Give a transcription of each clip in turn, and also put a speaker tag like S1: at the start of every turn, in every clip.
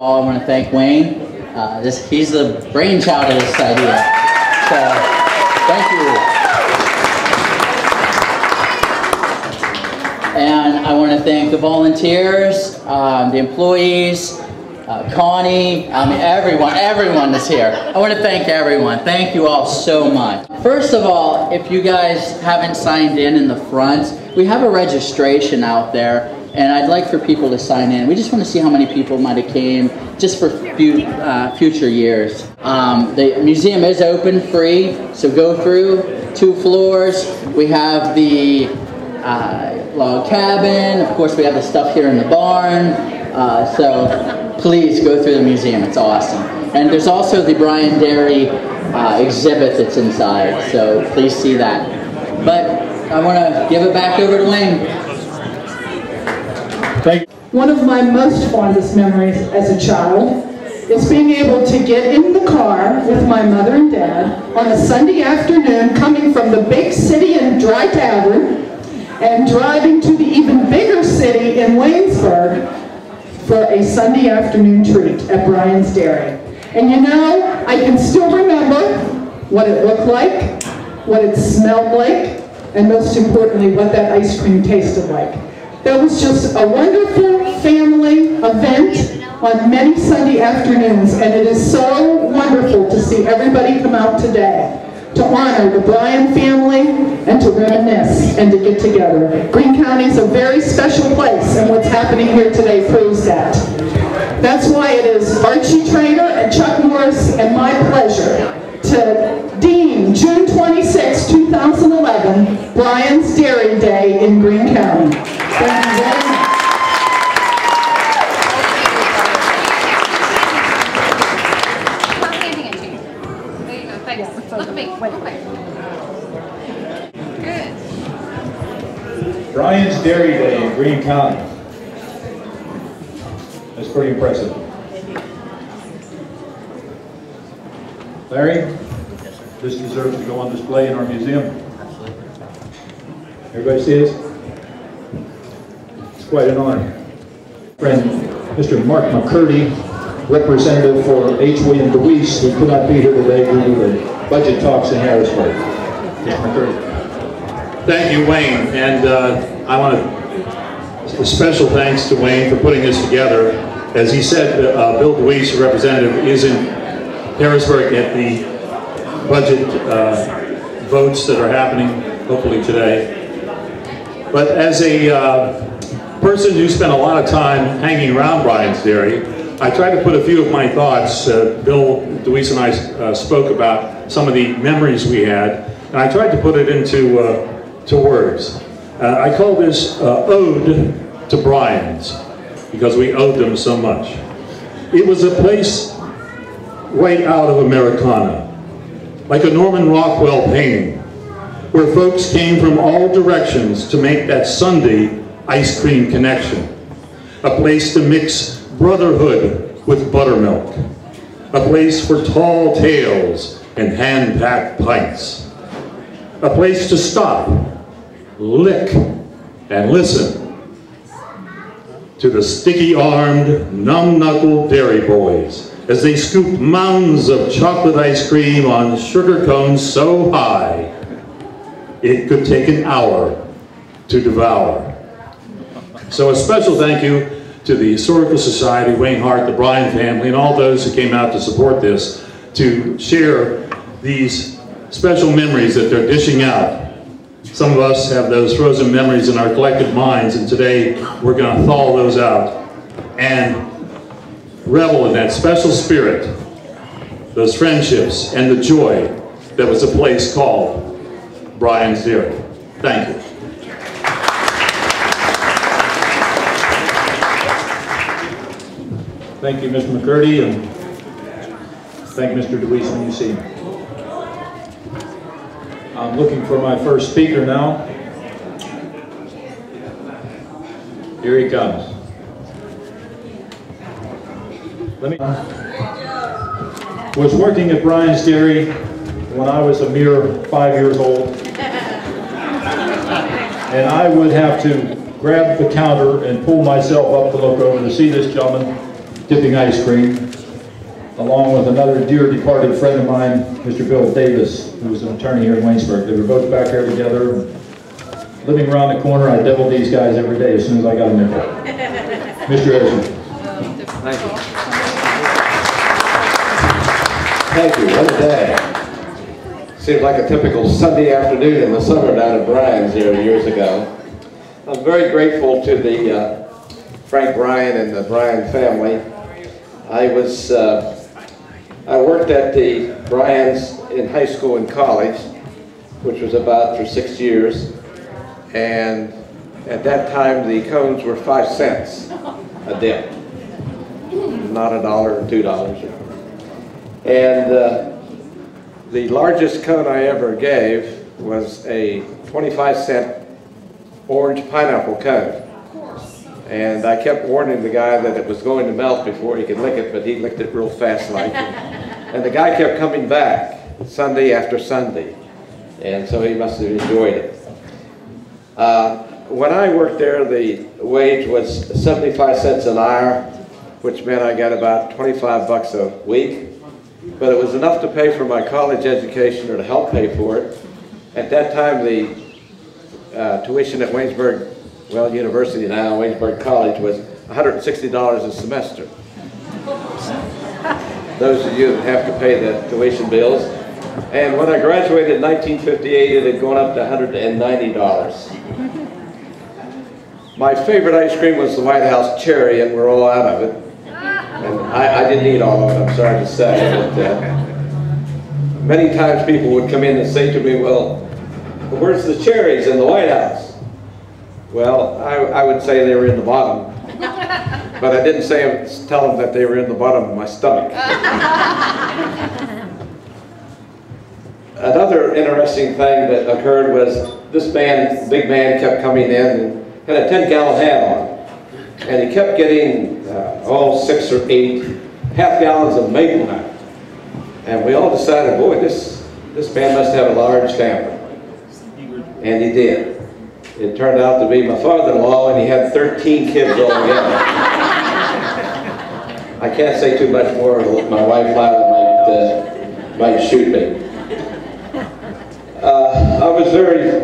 S1: I want to thank Wayne. He's the brainchild of this idea. So, thank you. And I want to thank the volunteers, the employees, Connie, everyone that's here. I want to thank everyone. Thank you all so much. First of all, if you guys haven't signed in the front, we have a registration out there, and I'd like for people to sign in. We just want to see how many people might have came, just for future years. The museum is open free, so go through 2 floors. We have the log cabin. Of course, we have the stuff here in the barn. So please go through the museum. It's awesome. And there's also the Bryan Dairy exhibit that's inside, so please see that. But I want to give it back over to Wayne.
S2: Thank you.
S3: One of my most fondest memories as a child is being able to get in the car with my mother and dad on a Sunday afternoon, coming from the big city in Dry Tavern and driving to the even bigger city in Waynesburg for a Sunday afternoon treat at Bryan's Dairy. And you know, I can still remember what it looked like, what it smelled like, and most importantly, what that ice cream tasted like. That was just a wonderful family event on many Sunday afternoons, and it is so wonderful to see everybody come out today to honor the Bryan family and to reminisce and to get together. Greene County is a very special place, and what's happening here today proves that. That's why it is Archie Trainer and Chuck Morris and my pleasure to deem June 26, 2011, Bryan's Dairy Day in Greene County. Thank you very much.
S4: I'm handing it to you. There you go. Thanks. Look at me. Wait. Good.
S2: Bryan's Dairy Day in Greene County. That's pretty impressive. Larry, this deserves to go on display in our museum. Everybody see this? It's quite an honor. Friend, Mr. Mark McCurdy, representative for H. William DeWeese, who could not be here today due to the budget talks in Harrisburg. Mr. McCurdy.
S5: Thank you, Wayne, and I want to a special thanks to Wayne for putting this together. As he said, Bill DeWeese, representative, is in Harrisburg at the budget votes that are happening, hopefully today. But as a person who spent a lot of time hanging around Bryan's Dairy, I tried to put a few of my thoughts. Bill DeWeese and I spoke about some of the memories we had, and I tried to put it into to words. I call this Ode to Bryan's, because we owed them so much. It was a place right out of Americana, like a Norman Rockwell painting, where folks came from all directions to make that Sunday ice cream connection. A place to mix brotherhood with buttermilk. A place for tall tales and hand-packed pints. A place to stop, lick, and listen to the sticky-armed, numb-knuckled dairy boys as they scooped mounds of chocolate ice cream on sugar cones so high it could take an hour to devour. So a special thank you to the Historical Society, Wayne Hart, the Bryan family, and all those who came out to support this, to share these special memories that they're dishing out. Some of us have those frozen memories in our collective minds, and today we're going to thaw those out and revel in that special spirit, those friendships, and the joy that was a place called Bryan's Dairy. Thank you.
S2: Thank you, Mr. McCurdy, and thank Mr. DeWeese when you see him. I'm looking for my first speaker now. Here he comes. Was working at Bryan's Dairy when I was a mere 5 years old. And I would have to grab the counter and pull myself up to look over to see this gentleman tipping ice cream, along with another dear departed friend of mine, Mr. Bill Davis, who was an attorney here in Waynesburg. They were both back here together. Living around the corner, I deviled these guys every day as soon as I got them in there. Mr. Ezra.
S6: Thank you. Thank you. What a day. Seems like a typical Sunday afternoon in the summer down at Bryan's here years ago. I'm very grateful to the Frank Bryan and the Bryan family. I worked at the Bryans in high school and college, which was about for 6 years. And at that time, the cones were 5 cents a dip, not $1 or $2. And the largest cone I ever gave was a 25-cent orange pineapple cone. And I kept warning the guy that it was going to melt before he could lick it, but he licked it real fast like. And the guy kept coming back Sunday after Sunday. And so he must have enjoyed it. When I worked there, the wage was 75 cents an hour, which meant I got about 25 bucks a week. But it was enough to pay for my college education or to help pay for it. At that time, the tuition at Waynesburg, well, University now, Waynesburg College, was $160 a semester. Those of you that have to pay the tuition bills. And when I graduated in 1958, it had gone up to $190. My favorite ice cream was the White House Cherry, and we're all out of it. And I didn't eat all of it, I'm sorry to say. But many times people would come in and say to me, well, where's the cherries in the White House? Well, I would say they were in the bottom. But I didn't tell them that they were in the bottom of my stomach. Another interesting thing that occurred was this man, big man, kept coming in and had a 10-gallon hat on. And he kept getting 6 or 8 half-gallons of maple nut. And we all decided, boy, this man must have a large family. And he did. It turned out to be my father-in-law, and he had 13 kids altogether. I can't say too much more, or my wife might shoot me. I was very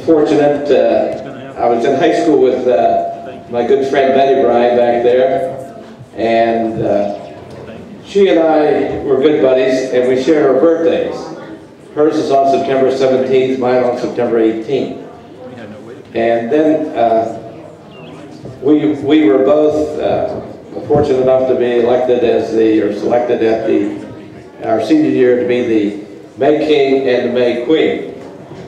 S6: fortunate. I was in high school with my good friend Betty Bryan back there, and she and I were good buddies, and we shared our birthdays. Hers is on September 17th, mine on September 18th. And then we were both fortunate enough to be elected selected at our senior year to be the May King and the May Queen.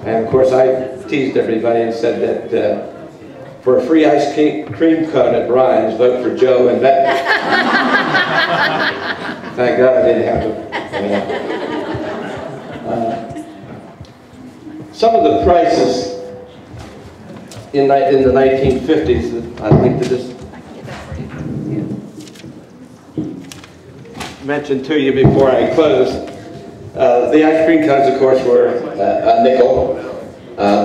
S6: And of course I teased everybody and said that for a free ice cream cone at Bryan's, vote for Joe and Betty. Thank God I didn't have to. Some of the prices in the 1950s, I'd like to just mention to you before I close. The ice cream cones, of course, were a nickel.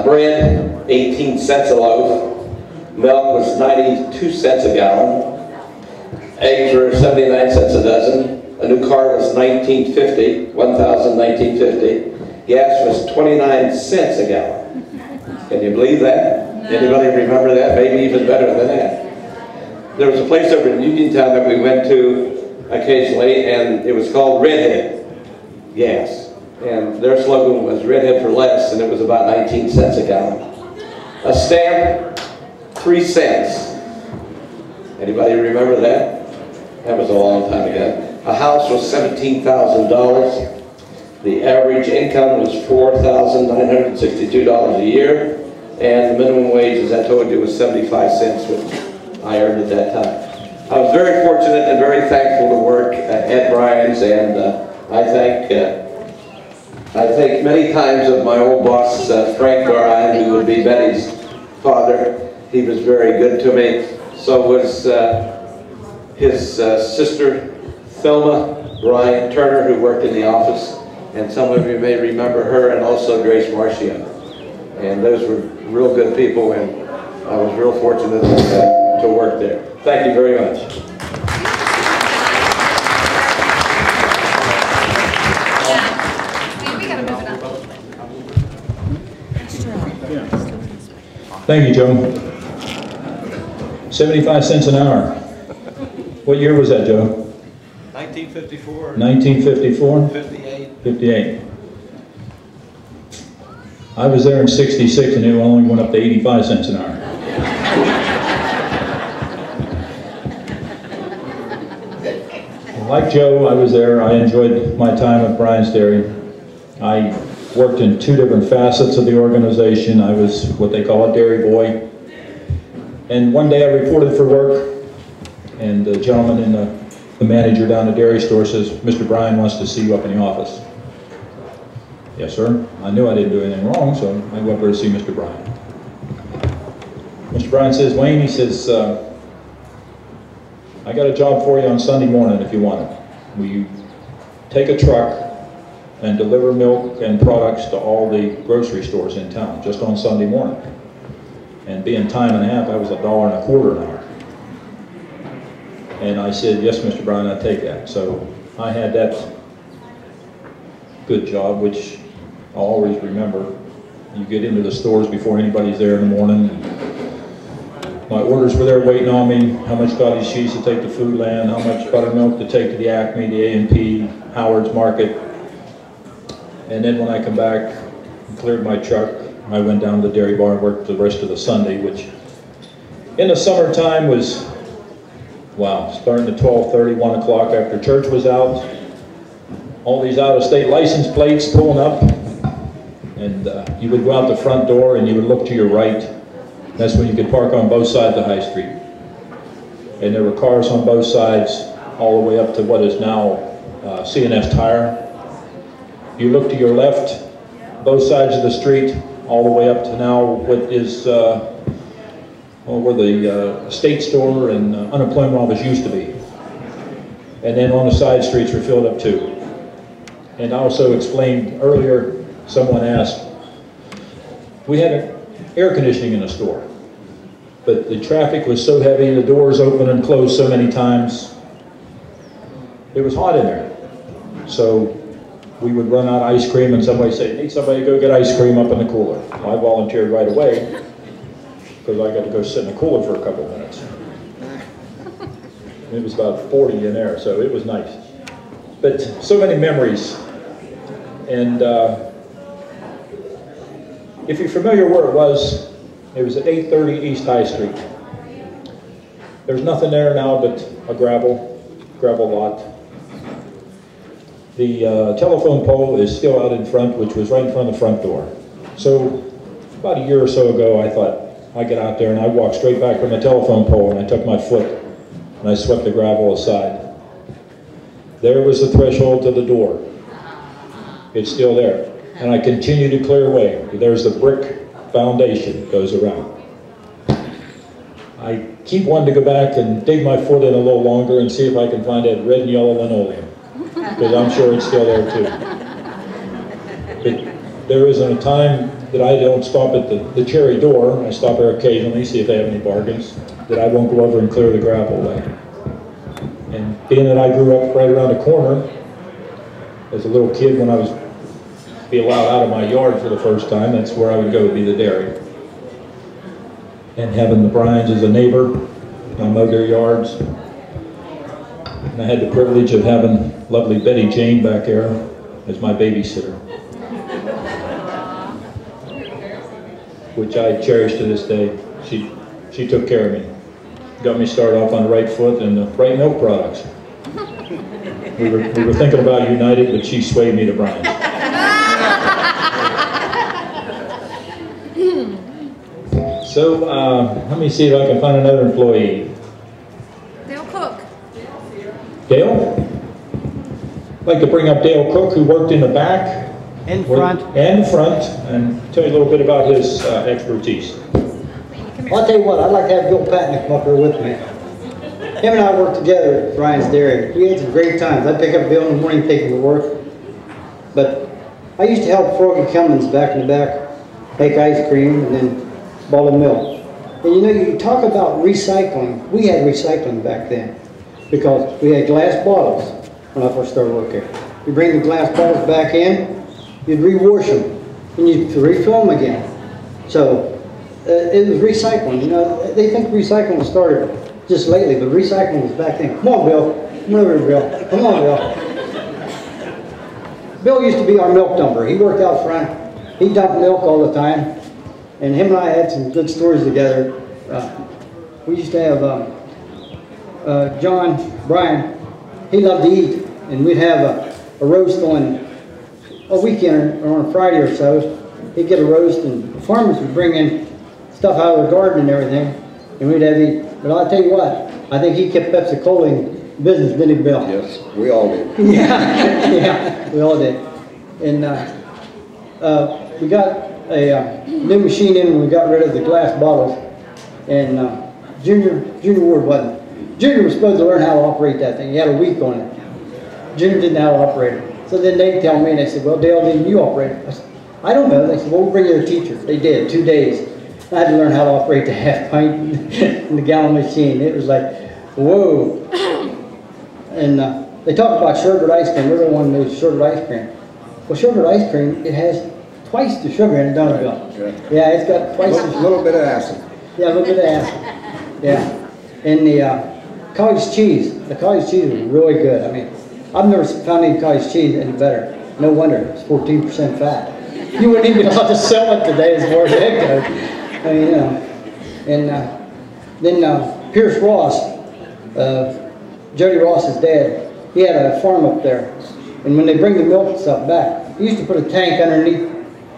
S6: Bread, 18 cents a loaf. Milk was 92 cents a gallon. Eggs were 79 cents a dozen. A new car was $19.50. Gas was 29 cents a gallon. Can you believe that? Anybody remember that? Maybe even better than that. There was a place over in Uniontown that we went to occasionally, and it was called Redhead Gas. And their slogan was Redhead for less, and it was about 19 cents a gallon. A stamp, 3 cents. Anybody remember that? That was a long time ago. A house was $17,000. The average income was $4,962 a year. And the minimum wage, as I told you, was 75 cents, which I earned at that time. I was very fortunate and very thankful to work at Bryan's, and I think many times of my old boss, Frank Bryan, who would be Betty's father. He was very good to me. So was his sister, Thelma Bryan Turner, who worked in the office. And some of you may remember her, and also Grace Marcia. And those were real good people, and I was real fortunate to work there. Thank you very much.
S2: Thank you, Joe. 75 cents an hour. What year was that, Joe?
S7: 1954.
S2: 1954?
S7: 58.
S2: 58. I was there in 66 and it only went up to 85 cents an hour. Like Joe, I was there. I enjoyed my time at Bryan's Dairy. I worked in 2 different facets of the organization. I was what they call a dairy boy. And one day I reported for work, and the gentleman in the manager down the dairy store says, "Mr. Bryan wants to see you up in the office." Yes, sir. I knew I didn't do anything wrong, so I go up there to see Mr. Bryan. Mr. Bryan says, "Wayne," he says, "I got a job for you on Sunday morning if you want it. Will you take a truck and deliver milk and products to all the grocery stores in town, just on Sunday morning?" And being time and a half, I was $1.25 an hour. And I said, "Yes, Mr. Bryan, I'll take that." So I had that good job, which I'll always remember. You get into the stores before anybody's there in the morning. My orders were there waiting on me, how much cottage cheese to take to Foodland, how much buttermilk to take to the Acme, the A&P, Howard's Market. And then when I come back and cleared my truck, I went down to the dairy bar and worked the rest of the Sunday, which in the summertime was, wow, starting at 12:30, 1 o'clock after church was out. All these out-of-state license plates pulling up, and you would go out the front door and you would look to your right. That's when you could park on both sides of High Street. And there were cars on both sides, all the way up to what is now C&S Tire. You look to your left, both sides of the street, all the way up to now what is where the state store and unemployment office used to be. And then on the side streets were filled up too. And I also explained earlier, someone asked, we had air conditioning in the store, but the traffic was so heavy, the doors open and closed so many times, it was hot in there. So we would run out of ice cream and somebody say, "Need somebody to go get ice cream up in the cooler." Well, I volunteered right away because I got to go sit in the cooler for a couple of minutes. It was about 40 in there, so it was nice. But so many memories. And if you're familiar where it was at 830 East High Street. There's nothing there now but a gravel lot. The telephone pole is still out in front, which was right in front of the front door. So about a year or so ago, I thought I'd get out there and I'd walk straight back from the telephone pole, and I took my foot and I swept the gravel aside. There was the threshold to the door. It's still there. And I continue to clear away. There's the brick foundation that goes around. I keep wanting to go back and dig my foot in a little longer and see if I can find that red and yellow linoleum, because I'm sure it's still there too. But there isn't a time that I don't stop at the cherry door. I stop there occasionally, see if they have any bargains, that I won't go over and clear the gravel away. And being that I grew up right around the corner, as a little kid when I was be allowed out of my yard for the first time, that's where I would go to be the dairy. And having the Bryans as a neighbor, I mowed their yards. And I had the privilege of having lovely Betty Jane back there as my babysitter, which I cherish to this day. She took care of me. Got me started off on the right foot and the right milk products. We were thinking about United, but she swayed me to Bryan. So, let me see if I can find another employee.
S4: Dale Cook.
S2: Dale? I'd like to bring up Dale Cook, who worked in the back.
S8: In front.
S2: And front, and tell you a little bit about his expertise.
S8: Well, I'll tell you what, I'd like to have Bill Patnick come up here with me. Him and I worked together at Bryan's Dairy. We had some great times. I'd pick up Bill in the morning, take him to work. But I used to help Froggy Cummins back in the back make ice cream and then bottle milk. And you know, you talk about recycling. We had recycling back then because we had glass bottles when I first started working. You bring the glass bottles back in, you'd rewash them, and you'd refill them again. So it was recycling. You know, they think recycling started just lately, but recycling was back then. Come on, Bill. Come over here, Bill. Come on, Bill. Bill used to be our milk dumper. He worked out front. He dumped milk all the time. And him and I had some good stories together. We used to have Bryan. He loved to eat. And we'd have a roast on a weekend or on a Friday or so. He'd get a roast, and the farmers would bring in stuff out of the garden and everything, and we'd have eat. But I'll tell you what, I think he kept Pepsi-Cola in business, didn't he, Bill?
S9: Yes, we all did.
S8: Yeah, we all did. And we got a new machine in when we got rid of the glass bottles, and Junior Ward wasn't. Junior was supposed to learn how to operate that thing. He had a week on it. Junior didn't know how to operate it. So then they tell me, and they said, well, Dale, didn't you operate it? I said, I don't know. They said, well, we'll bring you a teacher. They did, 2 days. I had to learn how to operate the half pint and the gallon machine. It was like, whoa. And they talk about sherbet ice cream. Everyone knows sherbet ice cream. Well, sherbet ice cream, it has twice the sugar in it, don't it, Bill? Yeah, it's got twice the sugar.
S9: A little bit of acid.
S8: Yeah, a little bit of acid. Yeah. And the cottage cheese. The cottage cheese is really good. I mean, I've never found any cottage cheese any better. No wonder. It's 14% fat. You wouldn't even be allowed to sell it today as far as that goes. I mean, you know. And then Pierce Ross, Jody Ross's dad, he had a farm up there. And when they bring the milk and stuff back, he used to put a tank underneath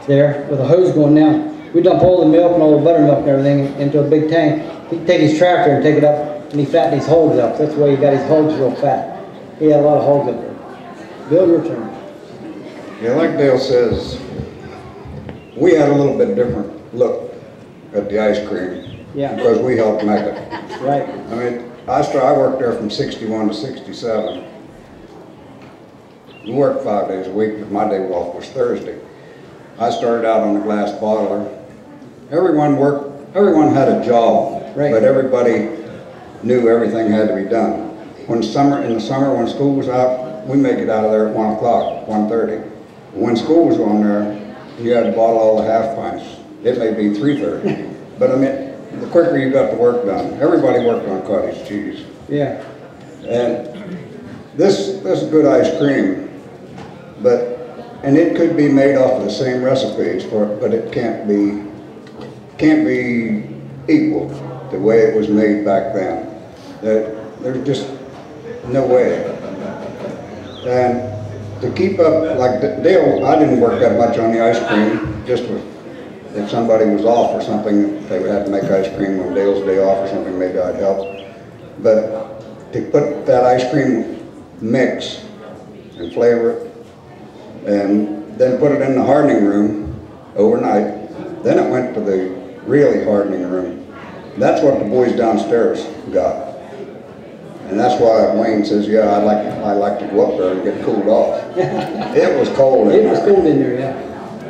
S8: there with a hose going down. We dump all the milk and all the buttermilk and everything into a big tank. He'd take his tractor and take it up, and he fattened his hogs up. That's why he got his hogs real fat. He had a lot of hogs up there. Bill, your turn.
S9: Yeah, like Dale says, we had a little bit different look at the ice cream.
S8: Yeah.
S9: Because we helped make it.
S8: Right.
S9: I mean, I worked there from 61 to 67. We worked 5 days a week, but my day off was Thursday. I started out on the glass bottler. Everyone had a job, right, but everybody knew everything had to be done. In the summer, when school was out, we make it out of there at 1 o'clock, 1:30. When school was on there, you had to bottle all the half pints. It may be 3:30. But I mean, the quicker you got the work done. Everybody worked on cottage cheese.
S8: Yeah.
S9: And this is good ice cream, and it could be made off of the same recipes, but it can't be equal the way it was made back then. There's just no way. And to keep up, like Dale, I didn't work that much on the ice cream, just if somebody was off or something, they would have to make ice cream on Dale's day off or something, maybe I'd help. But to put that ice cream mix and flavor it, and then put it in the hardening room overnight, then it went to the really hardening room. That's what the boys downstairs got. And that's why Wayne says, yeah, I like to go up there and get cooled off. It was cold in there.
S8: It was cold in there, yeah.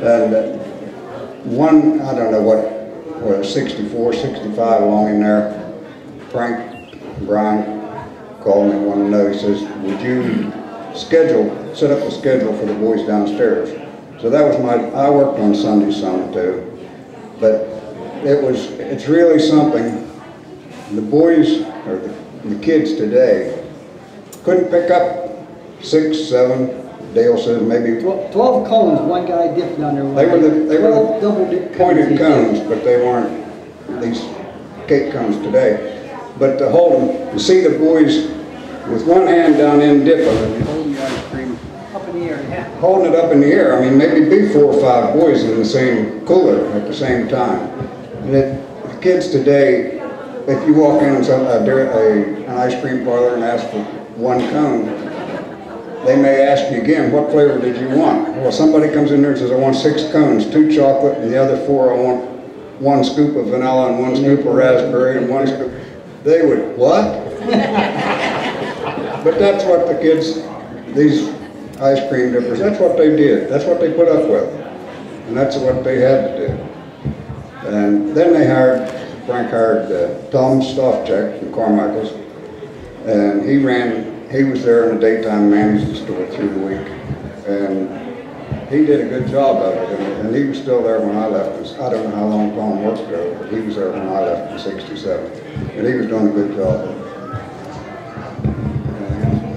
S9: And I don't know what 64, 65 along in there, Bryan called me and wanted to know, he says, would you set up a schedule for the boys downstairs? So that was I worked on Sundays some too, but it's really something. The boys, or the kids today, couldn't pick up 6, 7, Dale says maybe
S8: 12 cones, one guy dipped down there.
S9: They were
S8: double dip
S9: pointed cones, but they weren't these cake cones today. But to hold them, to see the boys with one hand down in dipping and holding the ice cream
S8: up in the air, yeah.
S9: Holding it up in the air. I mean, maybe be 4 or 5 boys in the same cooler at the same time. And the kids today, if you walk in an ice cream parlor and ask for 1 cone, they may ask you again, what flavor did you want? Well, somebody comes in there and says, I want 6 cones, 2 chocolate, and the other 4 I want 1 scoop of vanilla and 1 scoop of raspberry and 1 scoop. They would, what? But that's what the kids, these ice cream dippers, that's what they did. That's what they put up with. And that's what they had to do. And then Frank hired Tom Stoffcheck from Carmichael's, and he was there in the daytime, managed the store through the week. And he did a good job of it, and he was still there when I left. I don't know how long Tom worked there, but he was there when I left in '67, and he was doing a good job.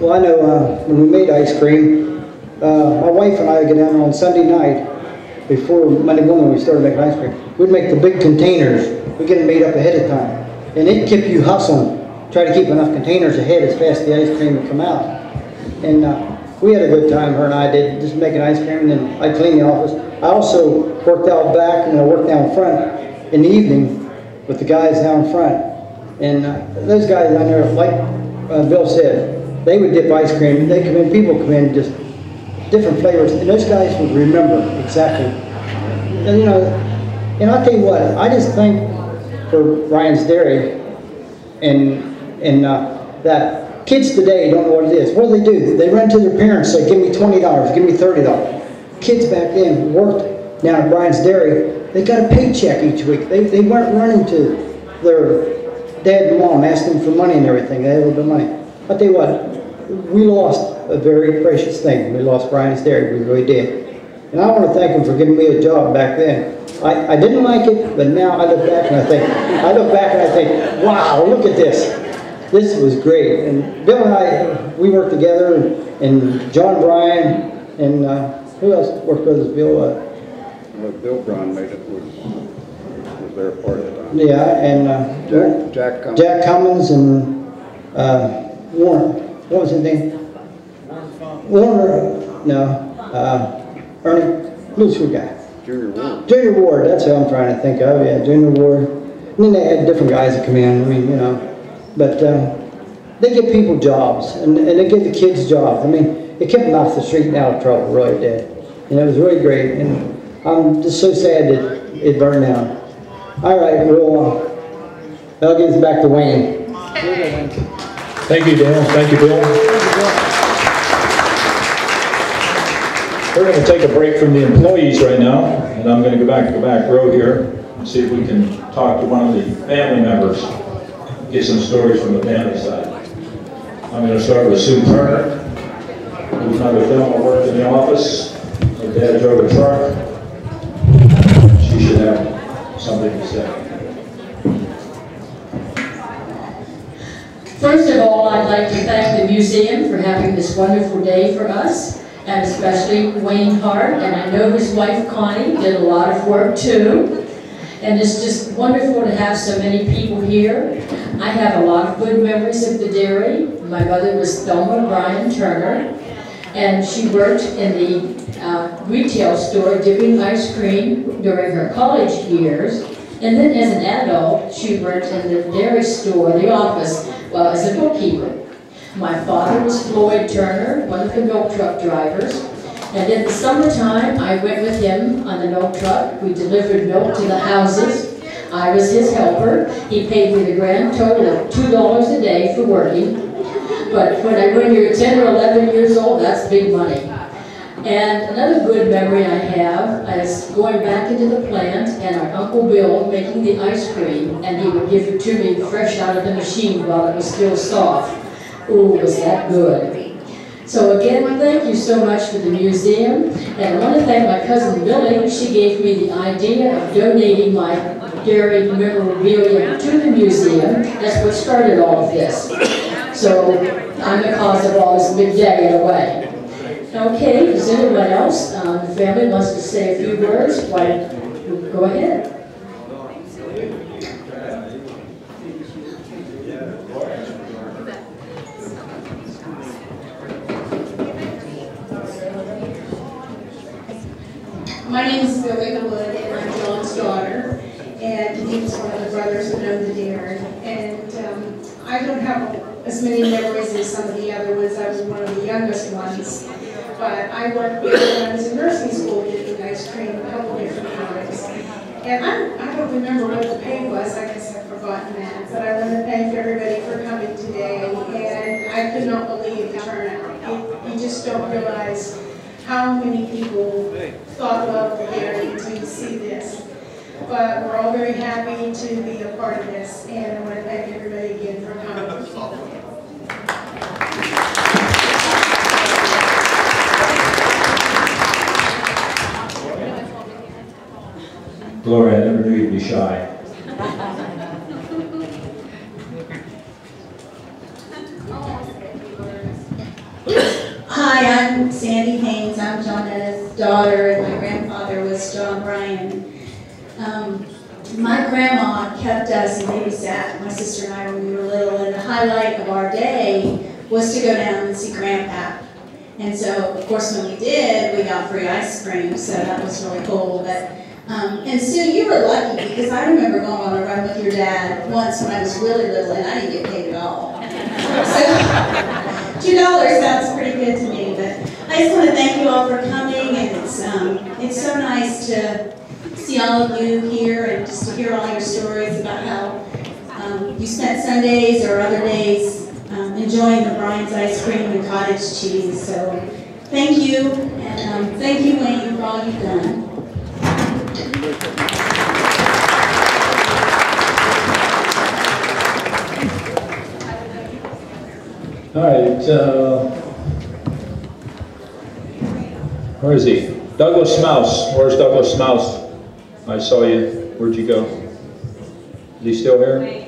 S8: Well, I know when we made ice cream, my wife and I would get down on Sunday night, before Monday morning we started making ice cream. We'd make the big containers. We'd get them made up ahead of time. And it kept you hustling, try to keep enough containers ahead as fast as the ice cream would come out. And we had a good time, her and I did, just making ice cream, and then I cleaned the office. I also worked out back, and I worked down front in the evening with the guys down front. And those guys down there, like Bill said, they would dip ice cream. They come in, people come in, just different flavors, and those guys would remember exactly. And, you know, and I'll tell you what, I just think for Bryan's Dairy, and that kids today don't know what it is. What do? They run to their parents and say, give me $20, give me $30. Kids back then worked down at Bryan's Dairy. They got a paycheck each week. They weren't running to their dad and mom asking for money and everything. They had a little bit of money. I'll tell you what, we lost a very precious thing. We lost Bryan's Dairy, we really did. And I want to thank him for giving me a job back then. I didn't like it, but now I look back and I think, wow, look at this. This was great. And Bill and I, we worked together, and John Bryan, and who else worked with us, Bill?
S9: Bill Bryan made it, was there part of the time.
S8: Yeah, and Jack Cummins and Warren. What was his name? Warner. No. Ernie. Who's the guy?
S9: Junior Ward.
S8: Junior Ward. That's who I'm trying to think of. Yeah, Junior Ward. And then they had different guys that come in. I mean, you know, but they give people jobs, and they give the kids jobs. I mean, it kept them off the street and out of trouble. Really did. And it was really great. And I'm just so sad that it burned down. All right, that'll get us back to Wayne.
S2: Thank you, Dan. Thank you, Bill. We're going to take a break from the employees right now, and I'm going to go back to the back row here and see if we can talk to one of the family members, get some stories from the family side. I'm going to start with Sue Turner, who's another fellow who worked in the office. Her dad drove a truck. She should have something to say.
S10: First of all, I'd like to thank the museum for having this wonderful day for us, and especially Wayne Hart, and I know his wife Connie did a lot of work too. And it's just wonderful to have so many people here. I have a lot of good memories of the dairy. My mother was Thelma Bryan Turner, and she worked in the retail store dipping ice cream during her college years. And then as an adult, she worked in the dairy store, the office, well, as a bookkeeper. My father was Floyd Turner, one of the milk truck drivers. And in the summertime, I went with him on the milk truck. We delivered milk to the houses. I was his helper. He paid me the grand total of $2 a day for working. But when you're 10 or 11 years old, that's big money. And another good memory I have is going back into the plant and our Uncle Bill making the ice cream, and he would give it to me fresh out of the machine while it was still soft. Ooh, was that good. So again, thank you so much for the museum, and I want to thank my cousin Billy. She gave me the idea of donating my dairy memorabilia to the museum. That's what started all of this. So I'm the cause of all this big day in a way. Okay, is anyone else? The family wants to say a few words. Why, go ahead.
S11: My name is Billy Wood, and I'm John's daughter, and he was one of the brothers who owned the dairy. And I don't have as many memories as some of the other ones. I was one of the youngest ones. But I worked with when I was in nursing school getting ice cream a couple different times. And I don't remember what the pay was. I guess I've forgotten that. But I want to thank everybody for coming today. And I could not believe the turnout. You just don't realize how many people thought of the dairy to see this. But we're all very happy to be a part of this. And I want to thank everybody again for coming.
S2: Gloria, I never knew you'd be shy.
S11: Hi, I'm Sandy Haynes. I'm Jonetta's daughter, and my grandfather was John Bryan. My grandma kept us and babysat my sister and I when we were little, and the highlight of our day was to go down and see Grandpa. And so, of course, when we did, we got free ice cream, so that was really cool. But and Sue, you were lucky, because I remember going on a run with your dad once when I was really little, and I didn't get paid at all. So $2 sounds pretty good to me. But I just want to thank you all for coming, and it's so nice to see all of you here and just to hear all your stories about how you spent Sundays or other days enjoying the Bryan's ice cream and cottage cheese. So thank you, and thank you, Wayne, for all you've done.
S2: All right, where is he? Douglas Mouse. Where's Douglas Mouse? I saw you. Where'd you go? Is he still here?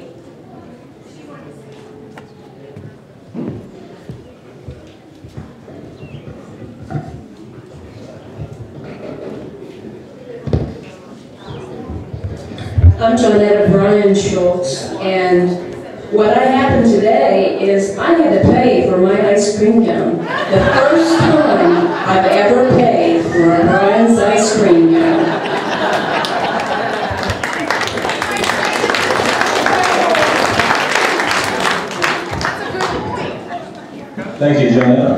S10: I'm Jonetta Bryan Schultz, and what happened today is I had to pay for my ice cream cone. The first time I've ever paid for a Bryan's ice cream cone.
S2: Thank you, Jonetta.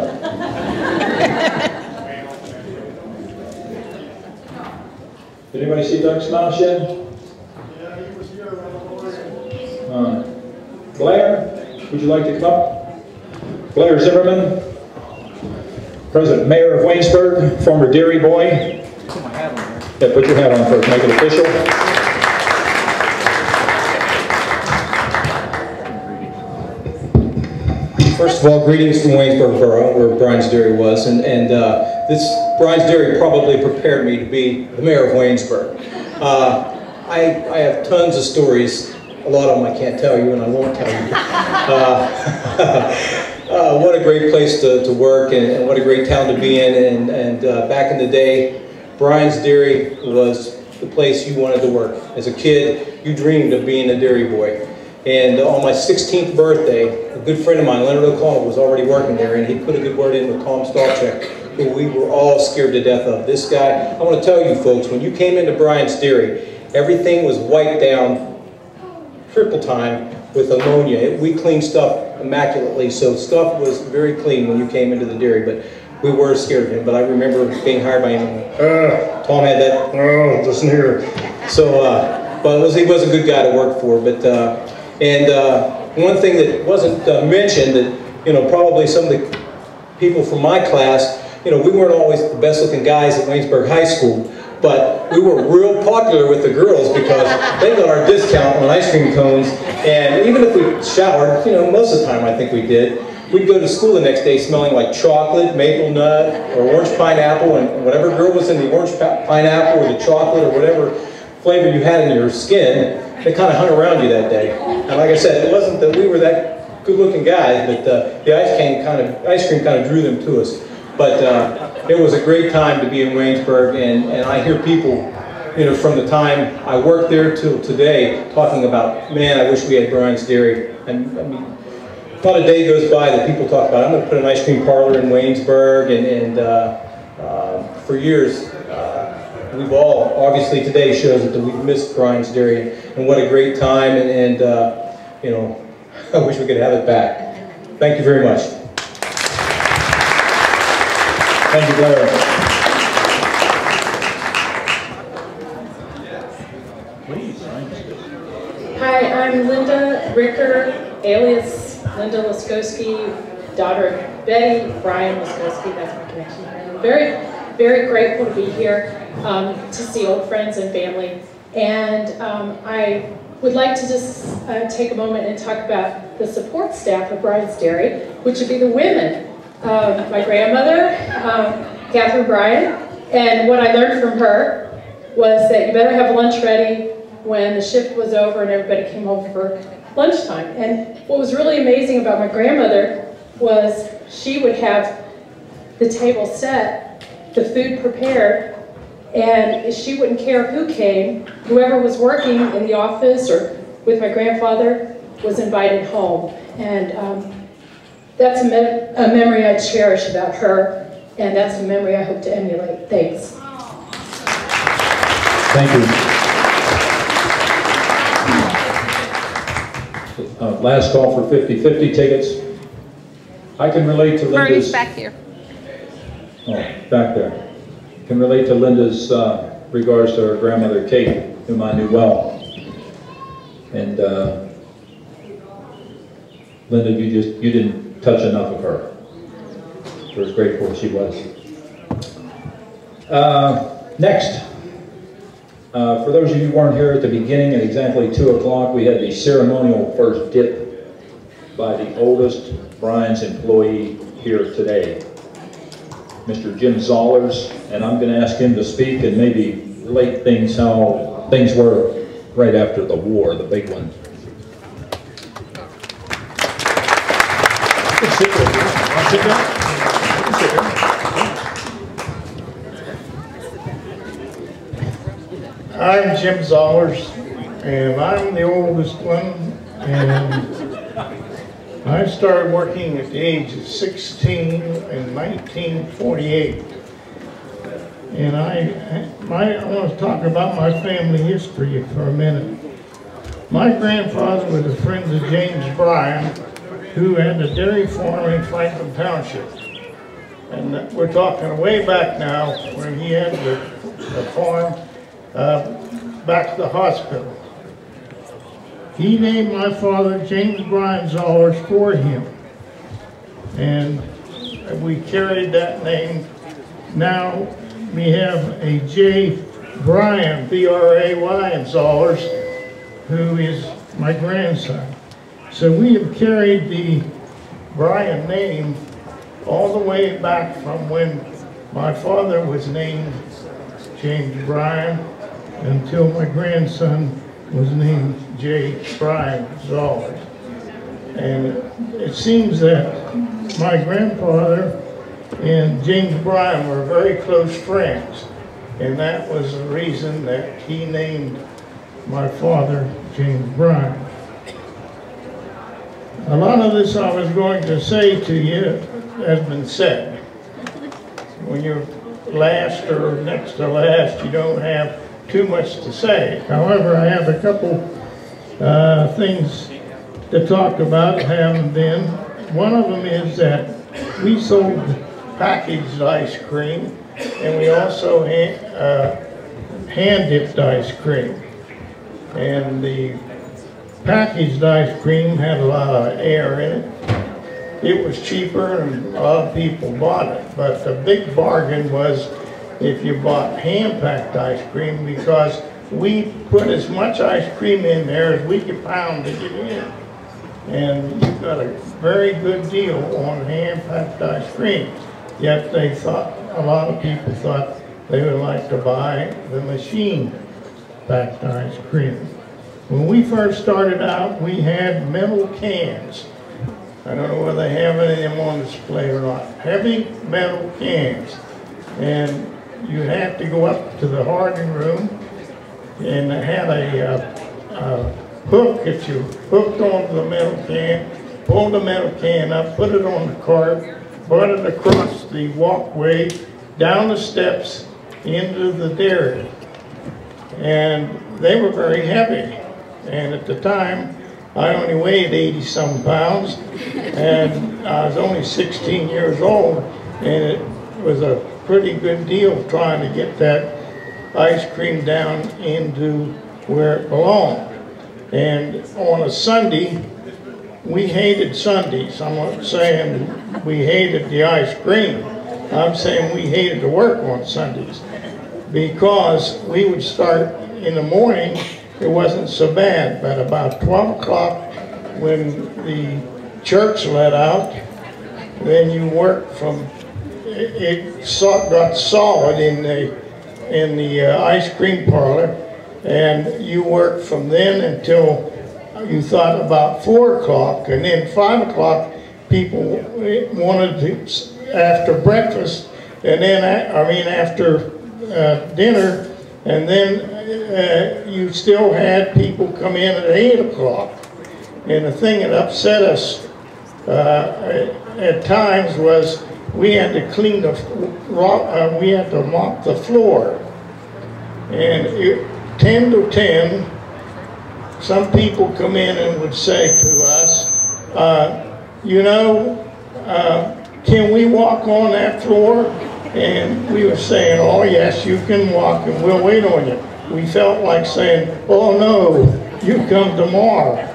S2: Did anybody see Doug's Mouse yet? Blair, would you like to come up? Blair Zimmerman, President Mayor of Waynesburg, former dairy boy. Put my hat on. Yeah, put your hat on first, make it official.
S12: First of all, greetings from Waynesburg Borough, where Bryan's Dairy was, and this Bryan's Dairy probably prepared me to be the mayor of Waynesburg. I have tons of stories. A lot of them I can't tell you, and I won't tell you. What a great place to work, and what a great town to be in. And back in the day, Bryan's Dairy was the place you wanted to work. As a kid, you dreamed of being a dairy boy. And on my 16th birthday, a good friend of mine, Leonard O'Connell, was already working there, and he put a good word in with Tom Stalchek, who we were all scared to death of. This guy, I want to tell you folks, when you came into Bryan's Dairy, everything was wiped down triple time with ammonia. We cleaned stuff immaculately, so stuff was very clean when you came into the dairy, but we were scared of him. But I remember being hired by him, and Tom had that, listen here. So, but he was a good guy to work for. But one thing that wasn't mentioned, that probably some of the people from my class, we weren't always the best looking guys at Waynesburg High School, but we were real popular with the girls because they got our discount on ice cream cones. And even if we showered, most of the time I think we did, we'd go to school the next day smelling like chocolate, maple nut, or orange pineapple, and whatever girl was in the orange pineapple or the chocolate or whatever flavor you had in your skin, they kind of hung around you that day. And like I said, it wasn't that we were that good-looking guys, but the ice cream kind of drew them to us. But it was a great time to be in Waynesburg, and I hear people, from the time I worked there till today, talking about, man, I wish we had Bryan's Dairy. And I mean, not a day goes by that people talk about, I'm going to put an ice cream parlor in Waynesburg, and for years, we've all, obviously today shows that we've missed Bryan's Dairy, and what a great time, and I wish we could have it back. Thank you very much.
S2: Thank you, Blair.
S13: Hi, I'm Linda Ricker, alias Linda Laskowski, daughter of Betty, Bryan Laskowski, that's my connection here. I'm very, very grateful to be here to see old friends and family. And I would like to just take a moment and talk about the support staff of Bryan's Dairy, which would be the women. My grandmother, Catherine Bryan, and what I learned from her was that you better have lunch ready when the shift was over and everybody came home for lunchtime. And what was really amazing about my grandmother was she would have the table set, the food prepared, and she wouldn't care who came. Whoever was working in the office or with my grandfather was invited home. And that's a memory I cherish about her, and that's a memory I hope to emulate. Thanks.
S2: Thank you. Last call for 50-50 tickets. I can relate to Linda's...
S4: Murray's back here.
S2: Oh, back there. Can relate to Linda's regards to her grandmother Kate, whom I knew well. And Linda, you didn't touch enough of her. I was grateful she was. Next, for those of you who weren't here at the beginning, at exactly 2 o'clock, we had the ceremonial first dip by the oldest Bryan's employee here today, Mr. Jim Zollers, and I'm going to ask him to speak and maybe relate things, how things were right after the war, the big one.
S14: I'm Jim Zollers, and I'm the oldest one, and I started working at the age of 16 in 1948. And I want to talk about my family history for a minute. My grandfather was a friend of James Bryan, who had a dairy farm in Franklin Township. And we're talking way back now when he had the farm back to the hospital. He named my father James Bryan Zollers for him. And we carried that name. Now we have a J. Bryan, B-R-A-Y, Zollers, who is my grandson. So we have carried the Bryan name all the way back from when my father was named James Bryan until my grandson was named J. Bryan Zollers. And it seems that my grandfather and James Bryan were very close friends, and that was the reason that he named my father James Bryan. A lot of this I was going to say to you has been said. When you're last or next to last, you don't have too much to say. However, I have a couple things to talk about, haven't been. One of them is that we sold packaged ice cream, and we also hand-dipped ice cream. And the packaged ice cream had a lot of air in it. It was cheaper and a lot of people bought it. But the big bargain was if you bought hand-packed ice cream, because we put as much ice cream in there as we could pound to get in. And you got a very good deal on hand-packed ice cream. Yet they thought, a lot of people thought they would like to buy the machine-packed ice cream. When we first started out, we had metal cans. I don't know whether they have any of them on display or not. Heavy metal cans. And you had to go up to the hardening room, and it had a hook that you hooked onto the metal can, pulled the metal can up, put it on the cart, brought it across the walkway, down the steps, into the dairy. And they were very heavy. And at the time, I only weighed 80-some pounds, and I was only 16 years old, and it was a pretty good deal trying to get that ice cream down into where it belonged. And on a Sunday, we hated Sundays. I'm not saying we hated the ice cream. I'm saying we hated to work on Sundays, because we would start in the morning. It wasn't so bad, but about 12 o'clock when the church let out, then you worked from, it got solid in in the ice cream parlor, and you worked from then until you thought about 4 o'clock, and then 5 o'clock people wanted to, after breakfast, and then after dinner, and then you still had people come in at 8 o'clock. And the thing that upset us at times was we had to clean we had to mop the floor. And 10 to 10, some people come in and would say to us, you know, can we walk on that floor? And we were saying, oh yes, you can walk and we'll wait on you. We felt like saying, oh no, you come tomorrow.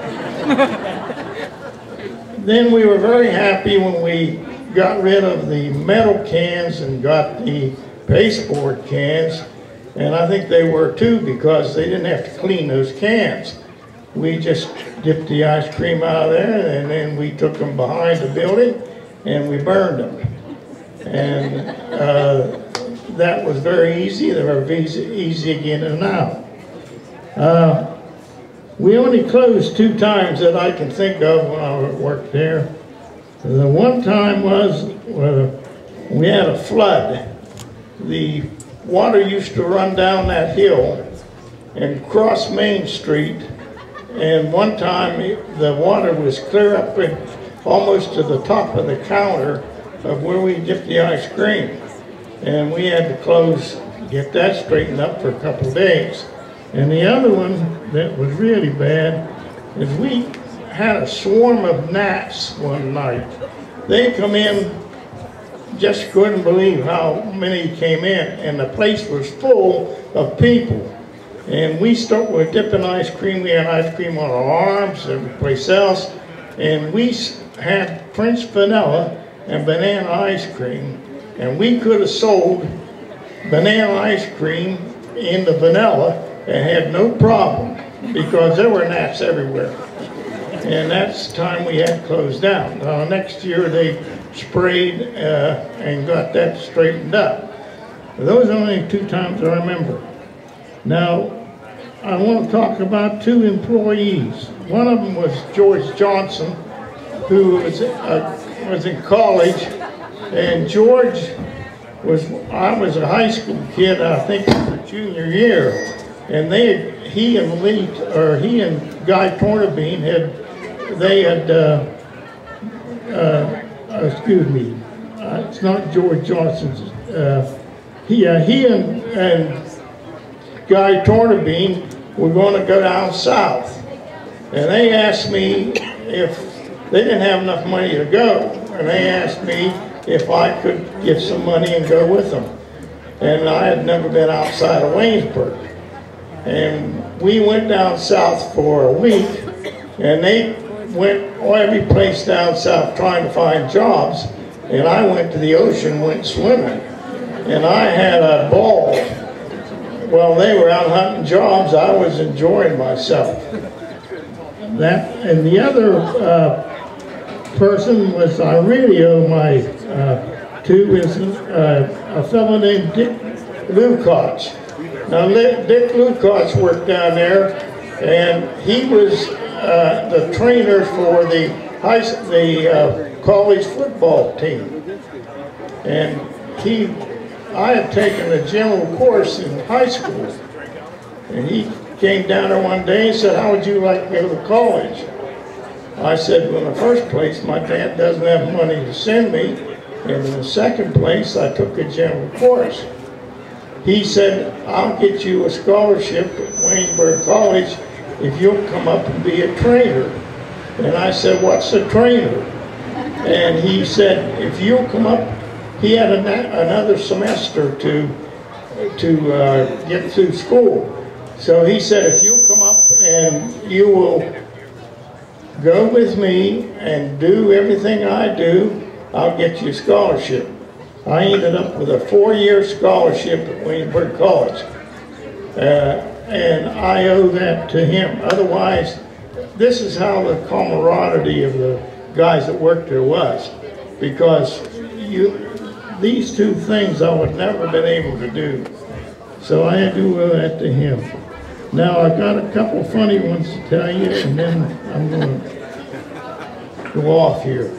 S14: Then we were very happy when we got rid of the metal cans and got the pasteboard cans. And I think they were too, because they didn't have to clean those cans. We just dipped the ice cream out of there, and then we took them behind the building and we burned them. And that was very easy. They were easy again and out. We only closed 2 times that I can think of when I worked there. The one time was we had a flood. The water used to run down that hill and cross Main Street. And one time the water was clear up almost to the top of the counter of where we dipped the ice cream. And we had to close, get that straightened up for a couple of days. And the other one that was really bad is we had a swarm of gnats one night. They come in, just couldn't believe how many came in, and the place was full of people. And we were dipping ice cream. We had ice cream on our arms, every place else, and we had French vanilla and banana ice cream, and we could have sold banana ice cream in the vanilla and had no problem, because there were gnats everywhere. And that's the time we had closed down. Now next year they sprayed and got that straightened up. Those are only 2 times I remember. Now I want to talk about 2 employees. One of them was George Johnson, who was in college, and George I was a high school kid, I think it was junior year, and he and Guy Tornabene excuse me, it's not George Johnson's, he and Guy Tornabene were going to go down south, and they asked me if they didn't have enough money to go, and they asked me if I could get some money and go with them. And I had never been outside of Waynesburg. And we went down south for a week, and they went every place down south trying to find jobs, and I went to the ocean, went swimming, and I had a ball. While they were out hunting jobs, I was enjoying myself. And the other person was I really owe my to is a fellow named Dick Lukoch. Now Dick Lukoch worked down there, and he was the trainer for the college football team. And I had taken a general course in high school, and he came down there one day and said, how would you like to go to college? I said, well, in the first place, my dad doesn't have money to send me, and in the second place, I took a general course. He said, I'll get you a scholarship at Waynesburg College if you'll come up and be a trainer. And I said, what's a trainer? And he said, if you'll come up, he had another semester to get through school. So he said, if you'll come up and you will go with me and do everything I do, I'll get you a scholarship. I ended up with a 4-year scholarship at Waynesburg College. And I owe that to him. Otherwise, this is how the camaraderie of the guys that worked there was. Because these 2 things I would never have been able to do. So I had to owe that to him. Now I've got a couple funny ones to tell you, and then I'm going to go off here.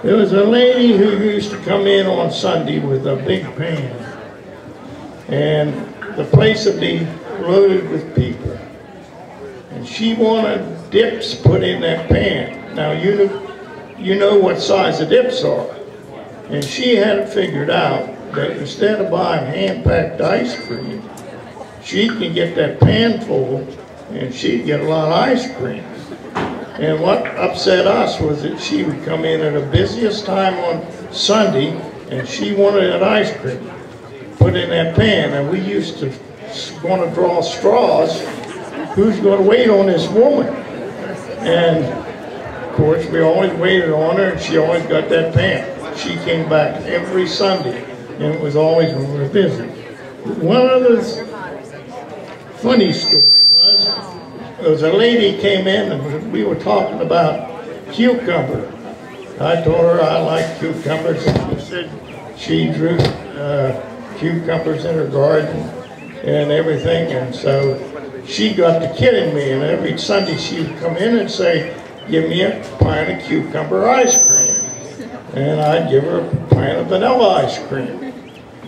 S14: There was a lady who used to come in on Sunday with a big pan, and the place would be loaded with people. And she wanted dips put in that pan. Now you know what size the dips are. And she had it figured out that instead of buying hand-packed ice cream, she can get that pan full and she'd get a lot of ice cream. And what upset us was that she would come in at the busiest time on Sunday and she wanted that ice cream put in that pan. And we used to want to draw straws. Who's going to wait on this woman? And of course, we always waited on her and she always got that pan. She came back every Sunday and it was always when we were busy. One of the funny story was, there was a lady came in and we were talking about cucumber. I told her I like cucumbers, and she said she grew cucumbers in her garden and everything, and so she got to kidding me, and every Sunday she would come in and say, give me a pint of cucumber ice cream. And I'd give her a pint of vanilla ice cream.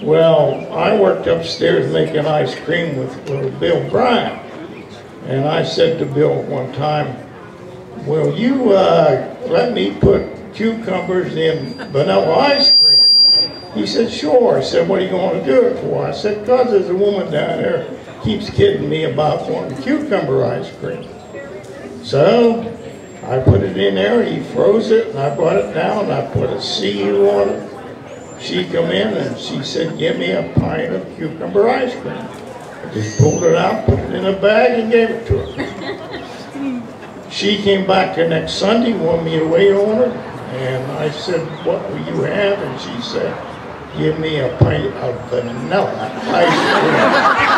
S14: Well, I worked upstairs making ice cream with little Bill Bryan. And I said to Bill one time, will you let me put cucumbers in vanilla ice cream? He said, sure. I said, what are you going to do it for? I said, because there's a woman down there keeps kidding me about wanting cucumber ice cream. So I put it in there, he froze it, and I brought it down, and I put a seal on it. She come in and she said, give me a pint of cucumber ice cream. I just pulled it out, put it in a bag, and gave it to her. She came back the next Sunday, wanted me to wait on her, and I said, what will you have? And she said, give me a pint of vanilla ice cream.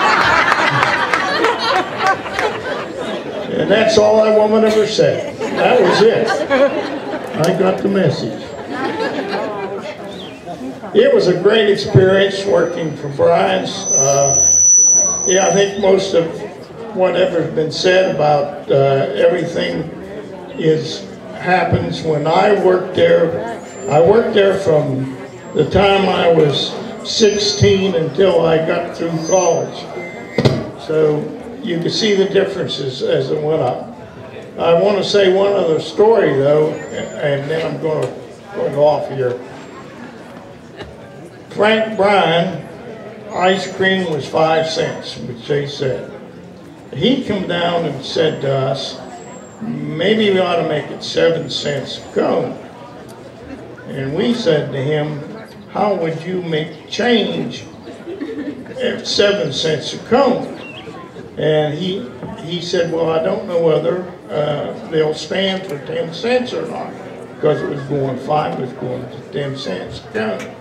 S14: And that's all that woman ever said. That was it. I got the message. It was a great experience working for Bryan's. Yeah, I think most of whatever's been said about everything happens when I worked there. I worked there from the time I was 16 until I got through college. So you can see the differences as it went up. I want to say one other story though, and then I'm going to go off here. Frank Bryan, ice cream was 5 cents, which they said. He come down and said to us, maybe we ought to make it 7 cents a cone. And we said to him, how would you make change at 7 cents a cone? And he said, well, I don't know whether they'll stand for 10 cents or not, because it was going 5, it was going to 10 cents a cone.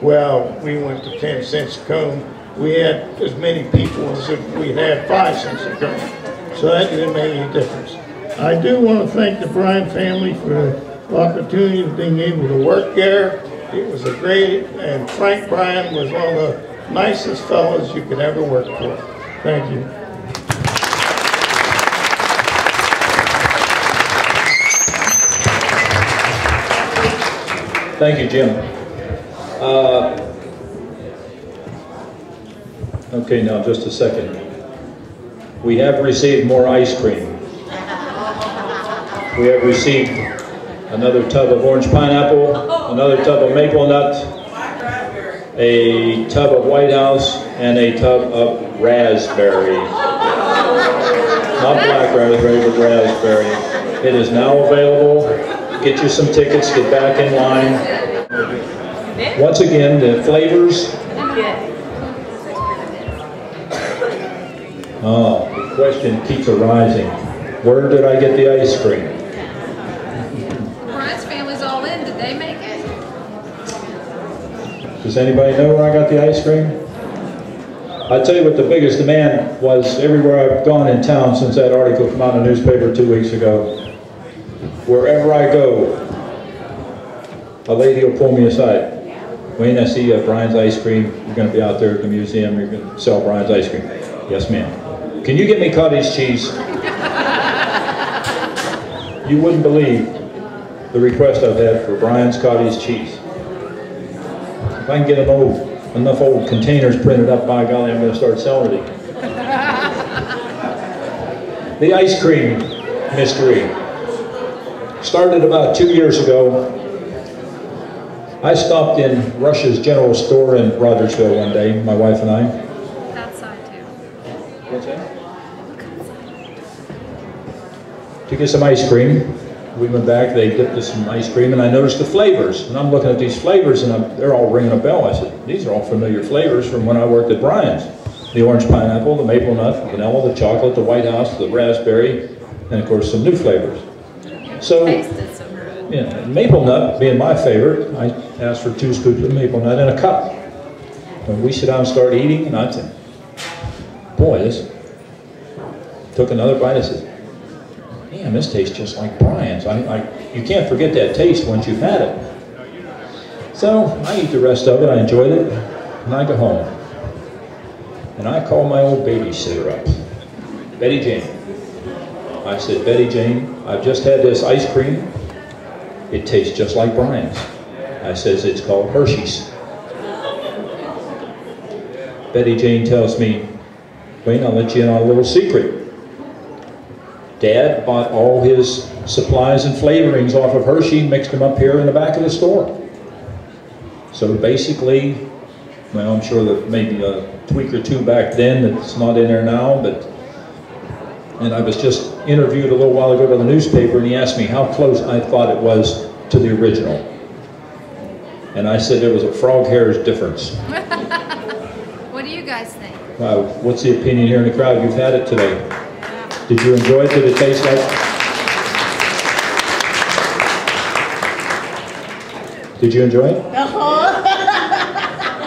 S14: Well, we went to 10 cents a cone. We had as many people as if we had 5 cents a cone. So that didn't make any difference. I do want to thank the Bryan family for the opportunity of being able to work there. It was a great, and Frank Bryan was one of the nicest fellows you could ever work for. Thank you.
S2: Thank you, Jim. Okay, now just a second. We have received more ice cream. We have received another tub of orange pineapple, another tub of maple nut, a tub of White House, and a tub of raspberry. Not black raspberry, but raspberry. It is now available. Get you some tickets, get back in line. Once again, the flavors. Oh, the question keeps arising. Where did I get the ice cream?
S4: Bryan's family's all in. Did they make it?
S2: Does anybody know where I got the ice cream? I'll tell you what the biggest demand was everywhere I've gone in town since that article came out in the newspaper 2 weeks ago. Wherever I go, a lady will pull me aside. Wayne, I see Bryan's Ice Cream. You're going to be out there at the museum. You're going to sell Bryan's Ice Cream. Yes, ma'am. Can you get me cottage cheese? You wouldn't believe the request I've had for Bryan's cottage cheese. If I can get enough old containers printed up, by golly, I'm going to start selling it. The ice cream mystery started about 2 years ago. I stopped in Rush's General Store in Rogersville one day, my wife and I.
S4: Outside too.
S2: What's that? To get some ice cream. We went back, they dipped us some ice cream, and I noticed the flavors. And I'm looking at these flavors, and they're all ringing a bell. I said, these are all familiar flavors from when I worked at Bryan's. The orange pineapple, the maple nut, the vanilla, the chocolate, the White House, the raspberry, and of course some new flavors. So, yeah, maple nut being my favorite, I asked for 2 scoops of maple nut in a cup. When we sit down and start eating, and I said, boy, this, took another bite, I said, damn, this tastes just like Bryan's. You can't forget that taste once you've had it. So I eat the rest of it, I enjoyed it, and I go home. And I call my old babysitter up, Betty Jane. I said, Betty Jane, I've just had this ice cream. It tastes just like Bryan's. I says, it's called Hershey's. Betty Jane tells me, Wayne, I'll let you in on a little secret. Dad bought all his supplies and flavorings off of Hershey, mixed them up here in the back of the store. So basically, well, I'm sure that maybe a tweak or two back then that's not in there now, and I was just interviewed a little while ago by the newspaper, and he asked me how close I thought it was to the original. And I said there was a frog hair's difference.
S4: What do you guys think?
S2: What's the opinion here in the crowd? You've had it today. Did you enjoy it? Did it taste like? Did you enjoy it?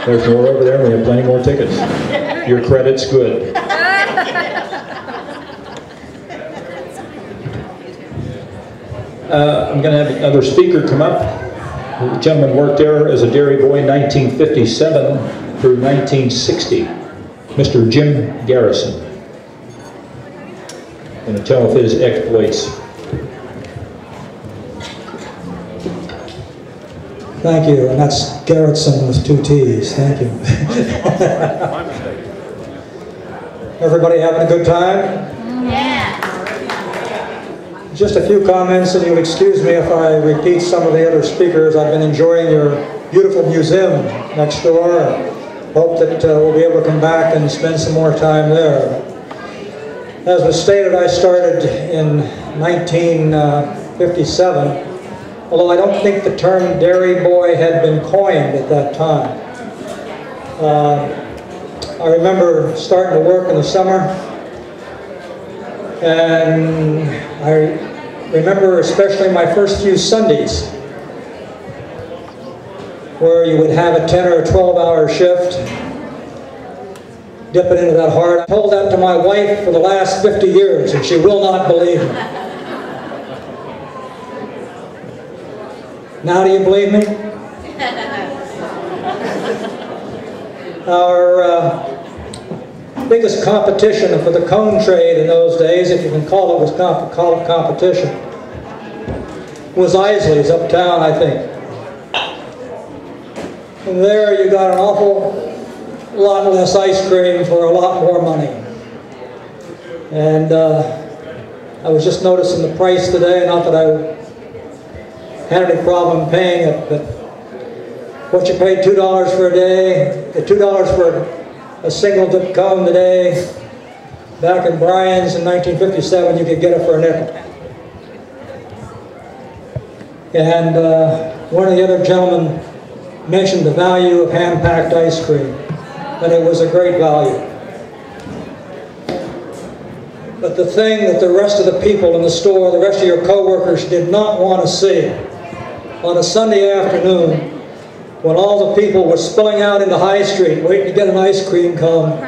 S2: There's more over there. We have plenty more tickets. Your credit's good. I'm going to have another speaker come up. The gentleman worked there as a dairy boy 1957 through 1960. Mr. Jim Garrison. Going to tell of his exploits.
S15: Thank you, and that's Garrettson with 2 T's. Thank you. Everybody having a good time?
S4: Yeah.
S15: Just a few comments, and you'll excuse me if I repeat some of the other speakers. I've been enjoying your beautiful museum next door. Hope that we'll be able to come back and spend some more time there. As was stated, I started in 1957. Although I don't think the term dairy boy had been coined at that time. I remember starting to work in the summer, and I remember especially my first few Sundays where you would have a 10 or a 12-hour shift, dip it into that hard. I told that to my wife for the last 50 years, and she will not believe me. Now do you believe me? Our biggest competition for the cone trade in those days, if you can call it competition, was Isley's uptown, I think. And there you got an awful lot less ice cream for a lot more money. And I was just noticing the price today, not that I had any problem paying it, but what you paid $2 for a day, $2 for a single dip cone today, back in Bryan's in 1957, you could get it for a nickel. And one of the other gentlemen mentioned the value of hand-packed ice cream, and it was a great value. But the thing that the rest of the people in the store, the rest of your co-workers did not want to see on a Sunday afternoon, when all the people were spilling out into High Street waiting to get an ice cream cone,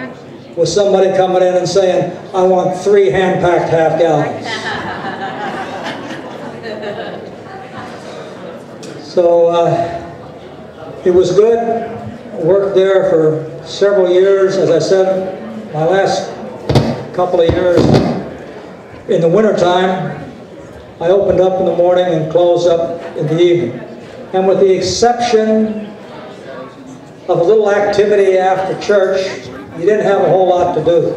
S15: was somebody coming in and saying, I want 3 hand-packed half gallons. So It was good. I worked there for several years. As I said, my last couple of years in the wintertime, I opened up in the morning and closed up in the evening. And with the exception of a little activity after church, you didn't have a whole lot to do.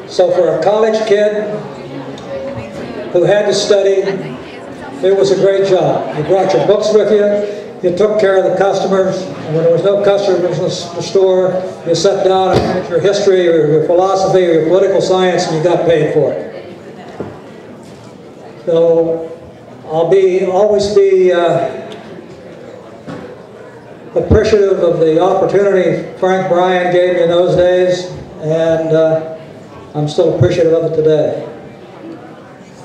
S15: So for a college kid who had to study, it was a great job. You brought your books with you, you took care of the customers, and when there was no customers in the store, you sat down and had your history or your philosophy or your political science, and you got paid for it. So I'll always be appreciative of the opportunity Frank Bryan gave me in those days, and I'm still appreciative of it today.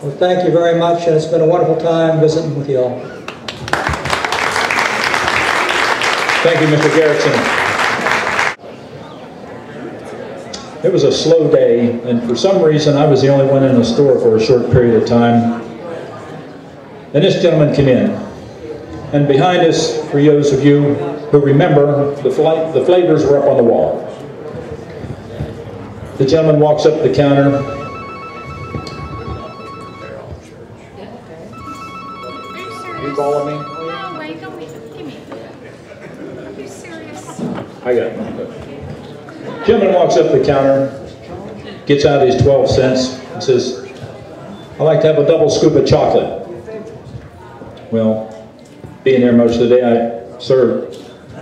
S15: Well, thank you very much, and it's been a wonderful time visiting with you all.
S2: Thank you, Mr. Garrison. It was a slow day, and for some reason I was the only one in the store for a short period of time. And this gentleman came in. And behind us, for those of you who remember, the flavors were up on the wall. The gentleman walks up the counter. You calling me?
S4: No, wait, don't give me. Are you serious?
S2: I got it. Gentleman walks up the counter, gets out his 12 cents, and says, "I'd like to have a double scoop of chocolate." Well, being there most of the day, sir,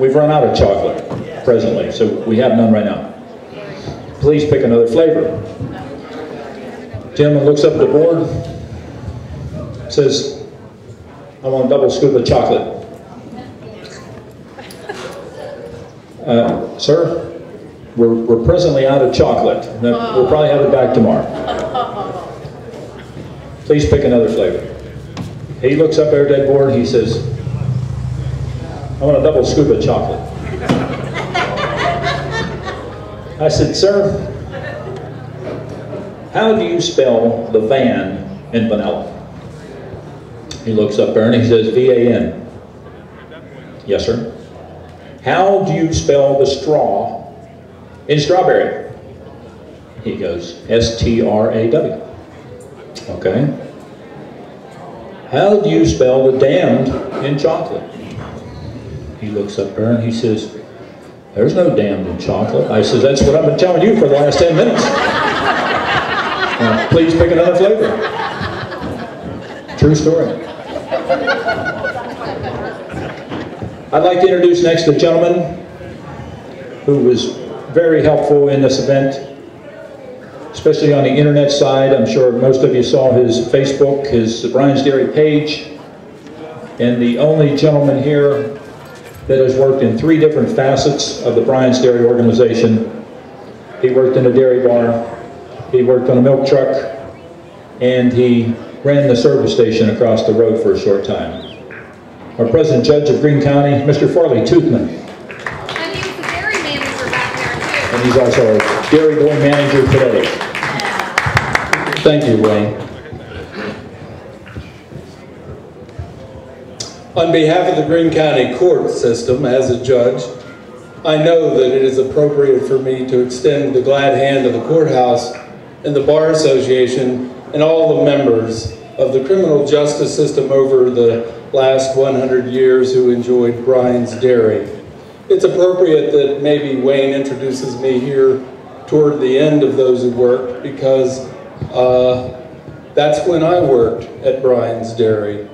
S2: we've run out of chocolate presently, so we have none right now. Please pick another flavor. Gentleman looks up at the board, says, "I want a double scoop of chocolate." Sir, we're presently out of chocolate. We'll probably have it back tomorrow. Please pick another flavor. He looks up there at that board, he says, "I want a double scoop of chocolate." I said, "Sir, how do you spell the van in vanilla?" He looks up there and he says, "V-A-N." "Yes, sir." "How do you spell the straw in strawberry?" He goes, "S-T-R-A-W." "Okay." "How do you spell the damned in chocolate?" He looks up there and he says, "There's no damned in chocolate." I says, "That's what I've been telling you for the last 10 minutes. Please pick another flavor." True story. I'd like to introduce next a gentleman who was very helpful in this event, especially on the internet side. I'm sure most of you saw his Facebook, his Bryan's Dairy page, and the only gentleman here that has worked in 3 different facets of the Bryan's Dairy organization. He worked in a dairy bar, he worked on a milk truck, and he ran the service station across the road for a short time. Our President Judge of Greene County, Mr. Farley Toothman.
S4: And he was the dairy manager back there too.
S2: And he's also our dairy boy manager today. Thank you, Wayne.
S16: On behalf of the Greene County court system, as a judge, I know that it is appropriate for me to extend the glad hand of the courthouse and the Bar Association and all the members of the criminal justice system over the last 100 years who enjoyed Bryan's Dairy. It's appropriate that maybe Wayne introduces me here toward the end of those who worked, because that's when I worked at Bryan's Dairy.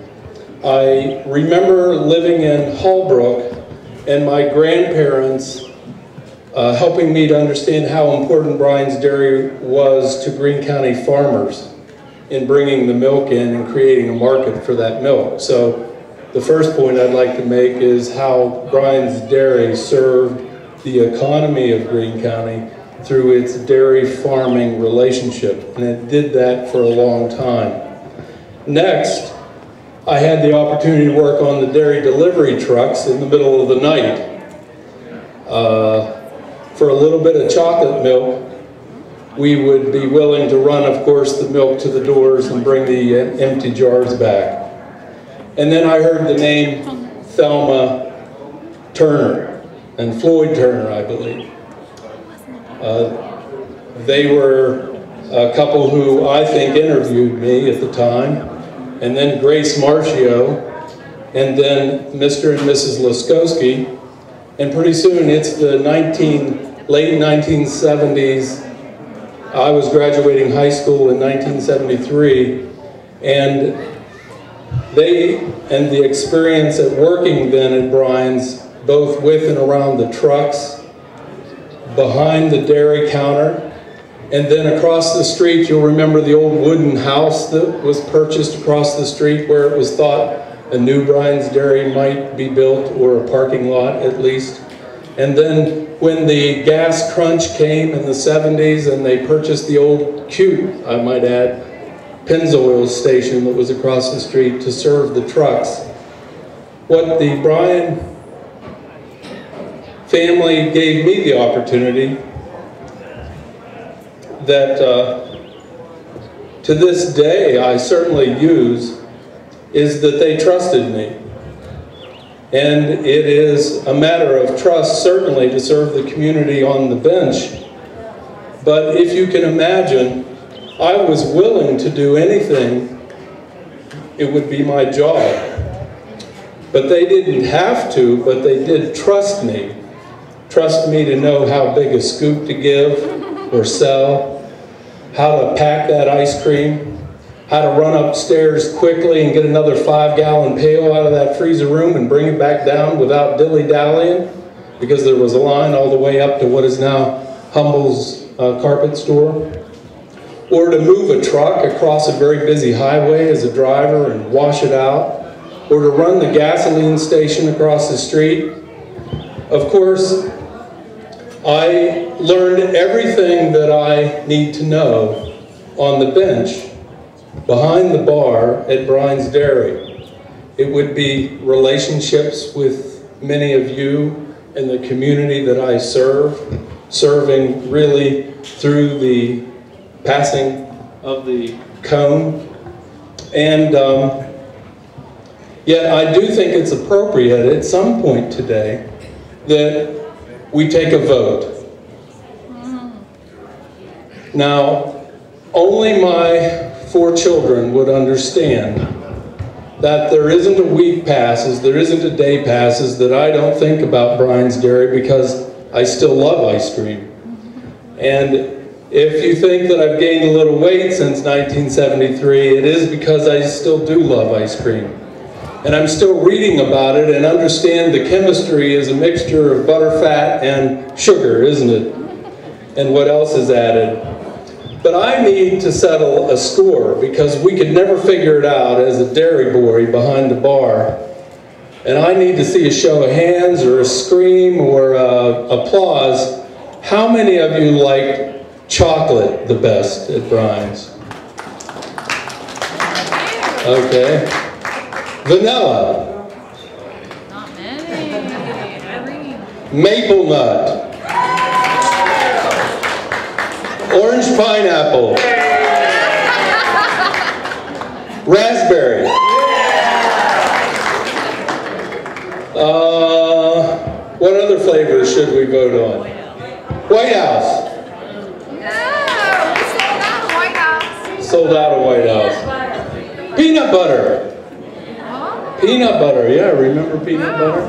S16: I remember living in Hallbrook and my grandparents helping me to understand how important Bryan's Dairy was to Greene County farmers in bringing the milk in and creating a market for that milk. So the first point I'd like to make is how Bryan's Dairy served the economy of Greene County through its dairy farming relationship, and it did that for a long time. Next, I had the opportunity to work on the dairy delivery trucks in the middle of the night. For a little bit of chocolate milk, we would be willing to run, of course, the milk to the doors and bring the empty jars back. And then I heard the name Thelma Turner and Floyd Turner, I believe. They were a couple who I think interviewed me at the time, and then Grace Marcio, and then Mr. and Mrs. Laskowski, and pretty soon it's the late 1970s. I was graduating high school in 1973, and they and the experience at working then at Bryan's, both with and around the trucks, behind the dairy counter, and then across the street, you'll remember the old wooden house that was purchased across the street where it was thought a new Bryan's Dairy might be built, or a parking lot at least. And then when the gas crunch came in the 70s and they purchased the old cute, I might add, Pennzoil station that was across the street to serve the trucks. What the Bryan family gave me the opportunity that to this day I certainly use is that they trusted me. And it is a matter of trust certainly to serve the community on the bench. But if you can imagine, I was willing to do anything. It would be my job. But they didn't have to, but they did trust me. Trust me to know how big a scoop to give or sell, how to pack that ice cream, how to run upstairs quickly and get another 5-gallon pail out of that freezer room and bring it back down without dilly-dallying, because there was a line all the way up to what is now Humble's carpet store. Or to move a truck across a very busy highway as a driver and wash it out, or to run the gasoline station across the street. Of course, I learned everything that I need to know on the bench behind the bar at Bryan's Dairy. It would be relationships with many of you in the community that I serve, serving really through the passing of the cone. And yet I do think it's appropriate at some point today that we take a vote. Now, only my 4 children would understand that there isn't a week passes, there isn't a day passes that I don't think about Bryan's Dairy, because I still love ice cream. And if you think that I've gained a little weight since 1973, it is because I still do love ice cream. And I'm still reading about it and understand the chemistry is a mixture of butter, fat, and sugar, isn't it? And what else is added? But I need to settle a score, because we could never figure it out as a dairy boy behind the bar. And I need to see a show of hands or a scream or applause. How many of you liked chocolate the best at Bryan's? Okay. Vanilla.
S4: Not many.
S16: Maple nut. Orange pineapple. Raspberry. What other flavors should we vote on? White House. Sold out of White House. Peanut butter. Peanut butter, yeah, remember peanut butter?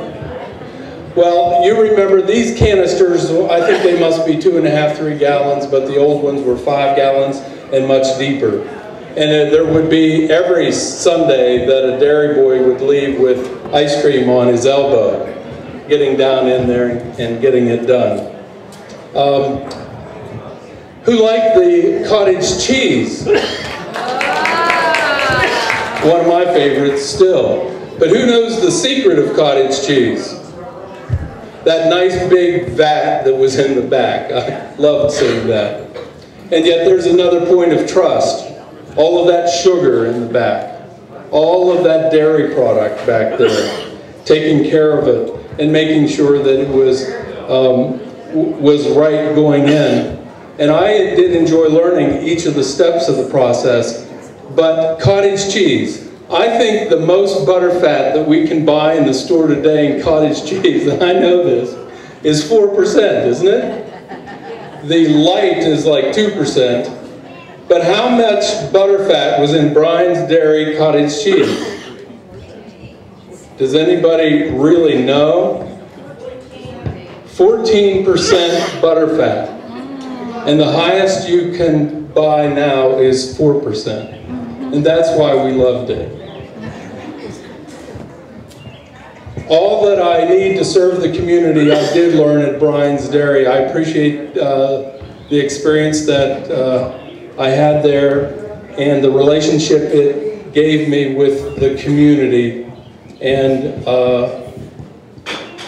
S16: Well, you remember these canisters, I think they must be 2.5, 3 gallons, but the old ones were 5 gallons and much deeper. And there would be every Sunday that a dairy boy would leave with ice cream on his elbow, getting down in there and getting it done. Who liked the cottage cheese? One of my favorites still. But who knows the secret of cottage cheese? That nice big vat that was in the back. I loved seeing that. And yet there's another point of trust. All of that sugar in the back. All of that dairy product back there. Taking care of it and making sure that it was right going in. And I did enjoy learning each of the steps of the process. But cottage cheese, I think the most butterfat that we can buy in the store today in cottage cheese, and I know this, is 4%, isn't it? The light is like 2%. But how much butterfat was in Bryan's Dairy cottage cheese? Does anybody really know? 14% butterfat. And the highest you can buy now is 4%. And that's why we loved it. All that I need to serve the community, I did learn at Bryan's Dairy. I appreciate the experience that I had there and the relationship it gave me with the community. And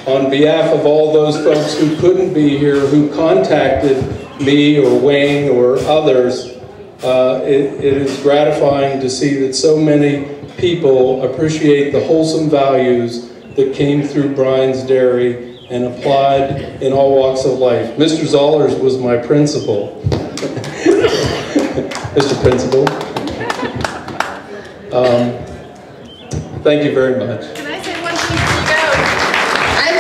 S16: on behalf of all those folks who couldn't be here, who contacted me or Wayne or others, it is gratifying to see that so many people appreciate the wholesome values that came through Bryan's Dairy and applied in all walks of life. Mr. Zollers was my principal. Mr. Principal. Thank you very much.
S4: Can I say one thing before you go? I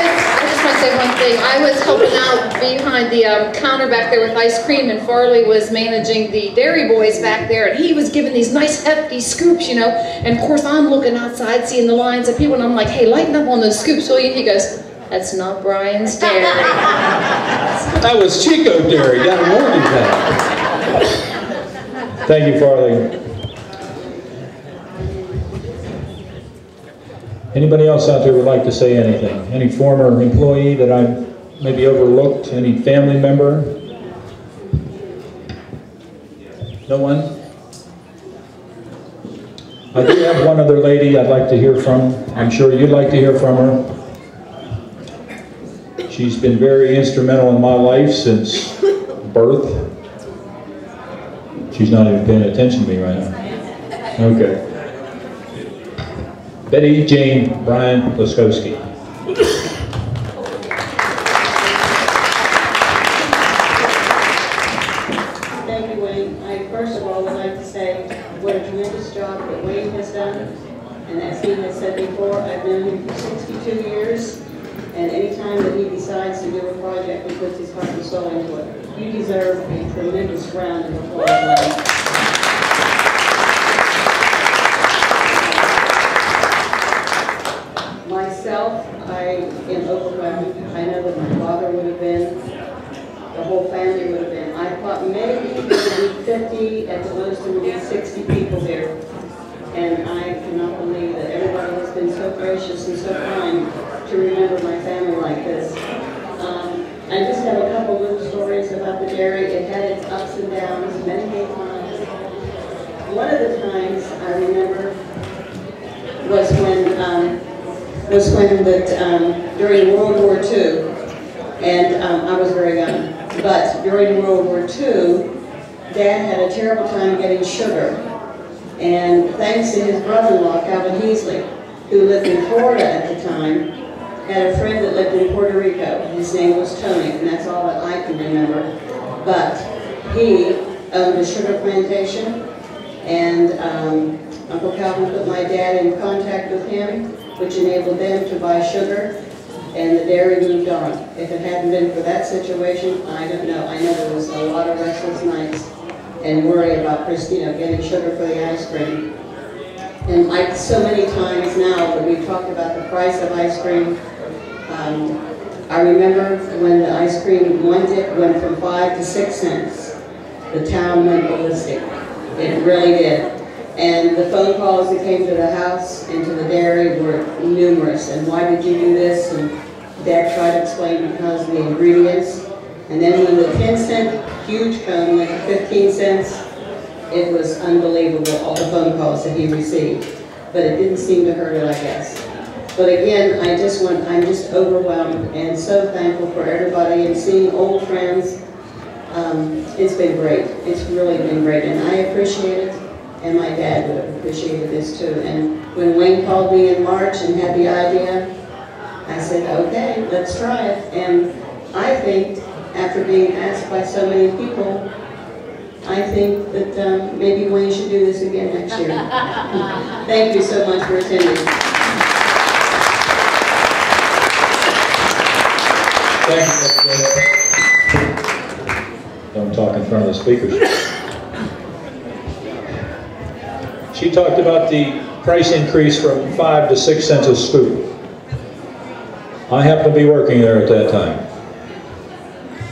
S4: just want to say one thing. I was helping out behind the counter back there with ice cream, and Farley was managing the dairy boys back there, and he was giving these nice hefty scoops, you know, and of course I'm looking outside seeing the lines of people, and I'm like, hey, lighten up on those scoops, will you? He goes, that's not Bryan's Dairy.
S16: That was Chico Dairy down in Morgantown.
S2: Thank you, Farley. Anybody else out there would like to say anything? Any former employee that I maybe overlooked? Any family member? No one? I do have one other lady I'd like to hear from. I'm sure you'd like to hear from her. She's been very instrumental in my life since birth. She's not even paying attention to me right now. Okay. Betty Jane Bryan Laskowski.
S17: Thank you, Wayne. I first of all would like to say what a tremendous job that Wayne has done. And as he has said before, I've known him for 62 years. And any time that he decides to do a project, he puts his heart and soul into it. You deserve a tremendous round of applause, Wayne. Myself, I am overwhelmed. I know that my father would have been, the whole family would have been. I thought maybe there would be 50, at the most there would be 60 people here. And I cannot believe that everybody has been so gracious and so kind to remember my family like this. I just have a couple little stories about the dairy. It had its ups and downs many times. One of the times I remember was when during World War II, and I was very young, but during World War II, Dad had a terrible time getting sugar. And thanks to his brother-in-law, Calvin Heasley, who lived in Florida at the time, had a friend that lived in Puerto Rico. His name was Tony, and that's all that I can remember. But he owned a sugar plantation, and Uncle Calvin put my dad in contact with him, which enabled them to buy sugar, and the dairy moved on. If it hadn't been for that situation, I don't know. I know there was a lot of restless nights and worry about, getting sugar for the ice cream. And like so many times now that we've talked about the price of ice cream, I remember when the ice cream went from 5 to 6 cents, the town went ballistic. It really did. And the phone calls that came to the house and to the dairy were numerous. And why did you do this? And Dad tried to explain because of the ingredients. And then when the 10-cent huge cone went to 15 cents, it was unbelievable, all the phone calls that he received. But it didn't seem to hurt it, I guess. But again, I'm just overwhelmed and so thankful for everybody and seeing old friends. It's been great. It's really been great. And I appreciate it. And my dad would have appreciated this too. And when Wayne called me in March and had the idea, I said, okay, let's try it. And I think after being asked by so many people, I think that maybe Wayne should do this again next year. Thank you so much for attending.
S2: Thank you. Don't talk in front of the speakers. She talked about the price increase from 5 to 6 cents a scoop. I happened to be working there at that time.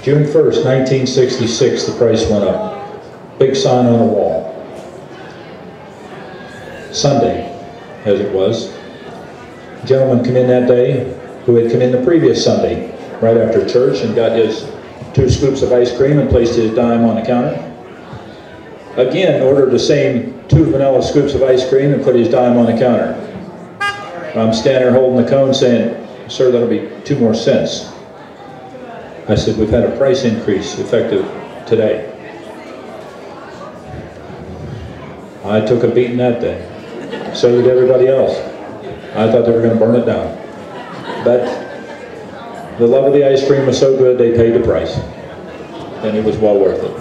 S2: June 1st, 1966, the price went up. Big sign on the wall. Sunday, as it was. A gentleman came in that day who had come in the previous Sunday, right after church, and got his 2 scoops of ice cream and placed his dime on the counter. Again, ordered the same 2 vanilla scoops of ice cream and put his dime on the counter. I'm standing there holding the cone saying, "Sir, that'll be 2 more cents." I said, "We've had a price increase effective today." I took a beating that day. So did everybody else. I thought they were going to burn it down. But the love of the ice cream was so good, they paid the price. And it was well worth it.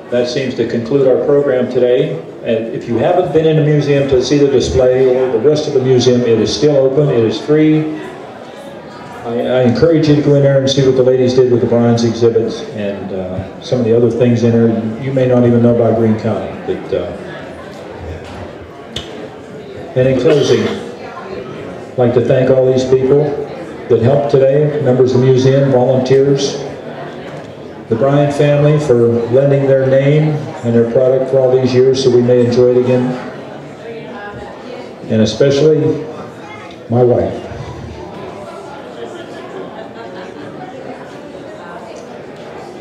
S2: That seems to conclude our program today. And if you haven't been in the museum to see the display or the rest of the museum, it is still open. It is free. I encourage you to go in there and see what the ladies did with the Bryan's exhibits and some of the other things in there you may not even know about Greene County. And in closing, I'd like to thank all these people that helped today, members of the museum, volunteers, the Bryan family for lending their name and their product for all these years so we may enjoy it again, and especially my wife.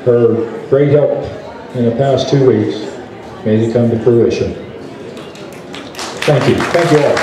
S2: Her great help in the past 2 weeks made it come to fruition. Thank you. Thank you all.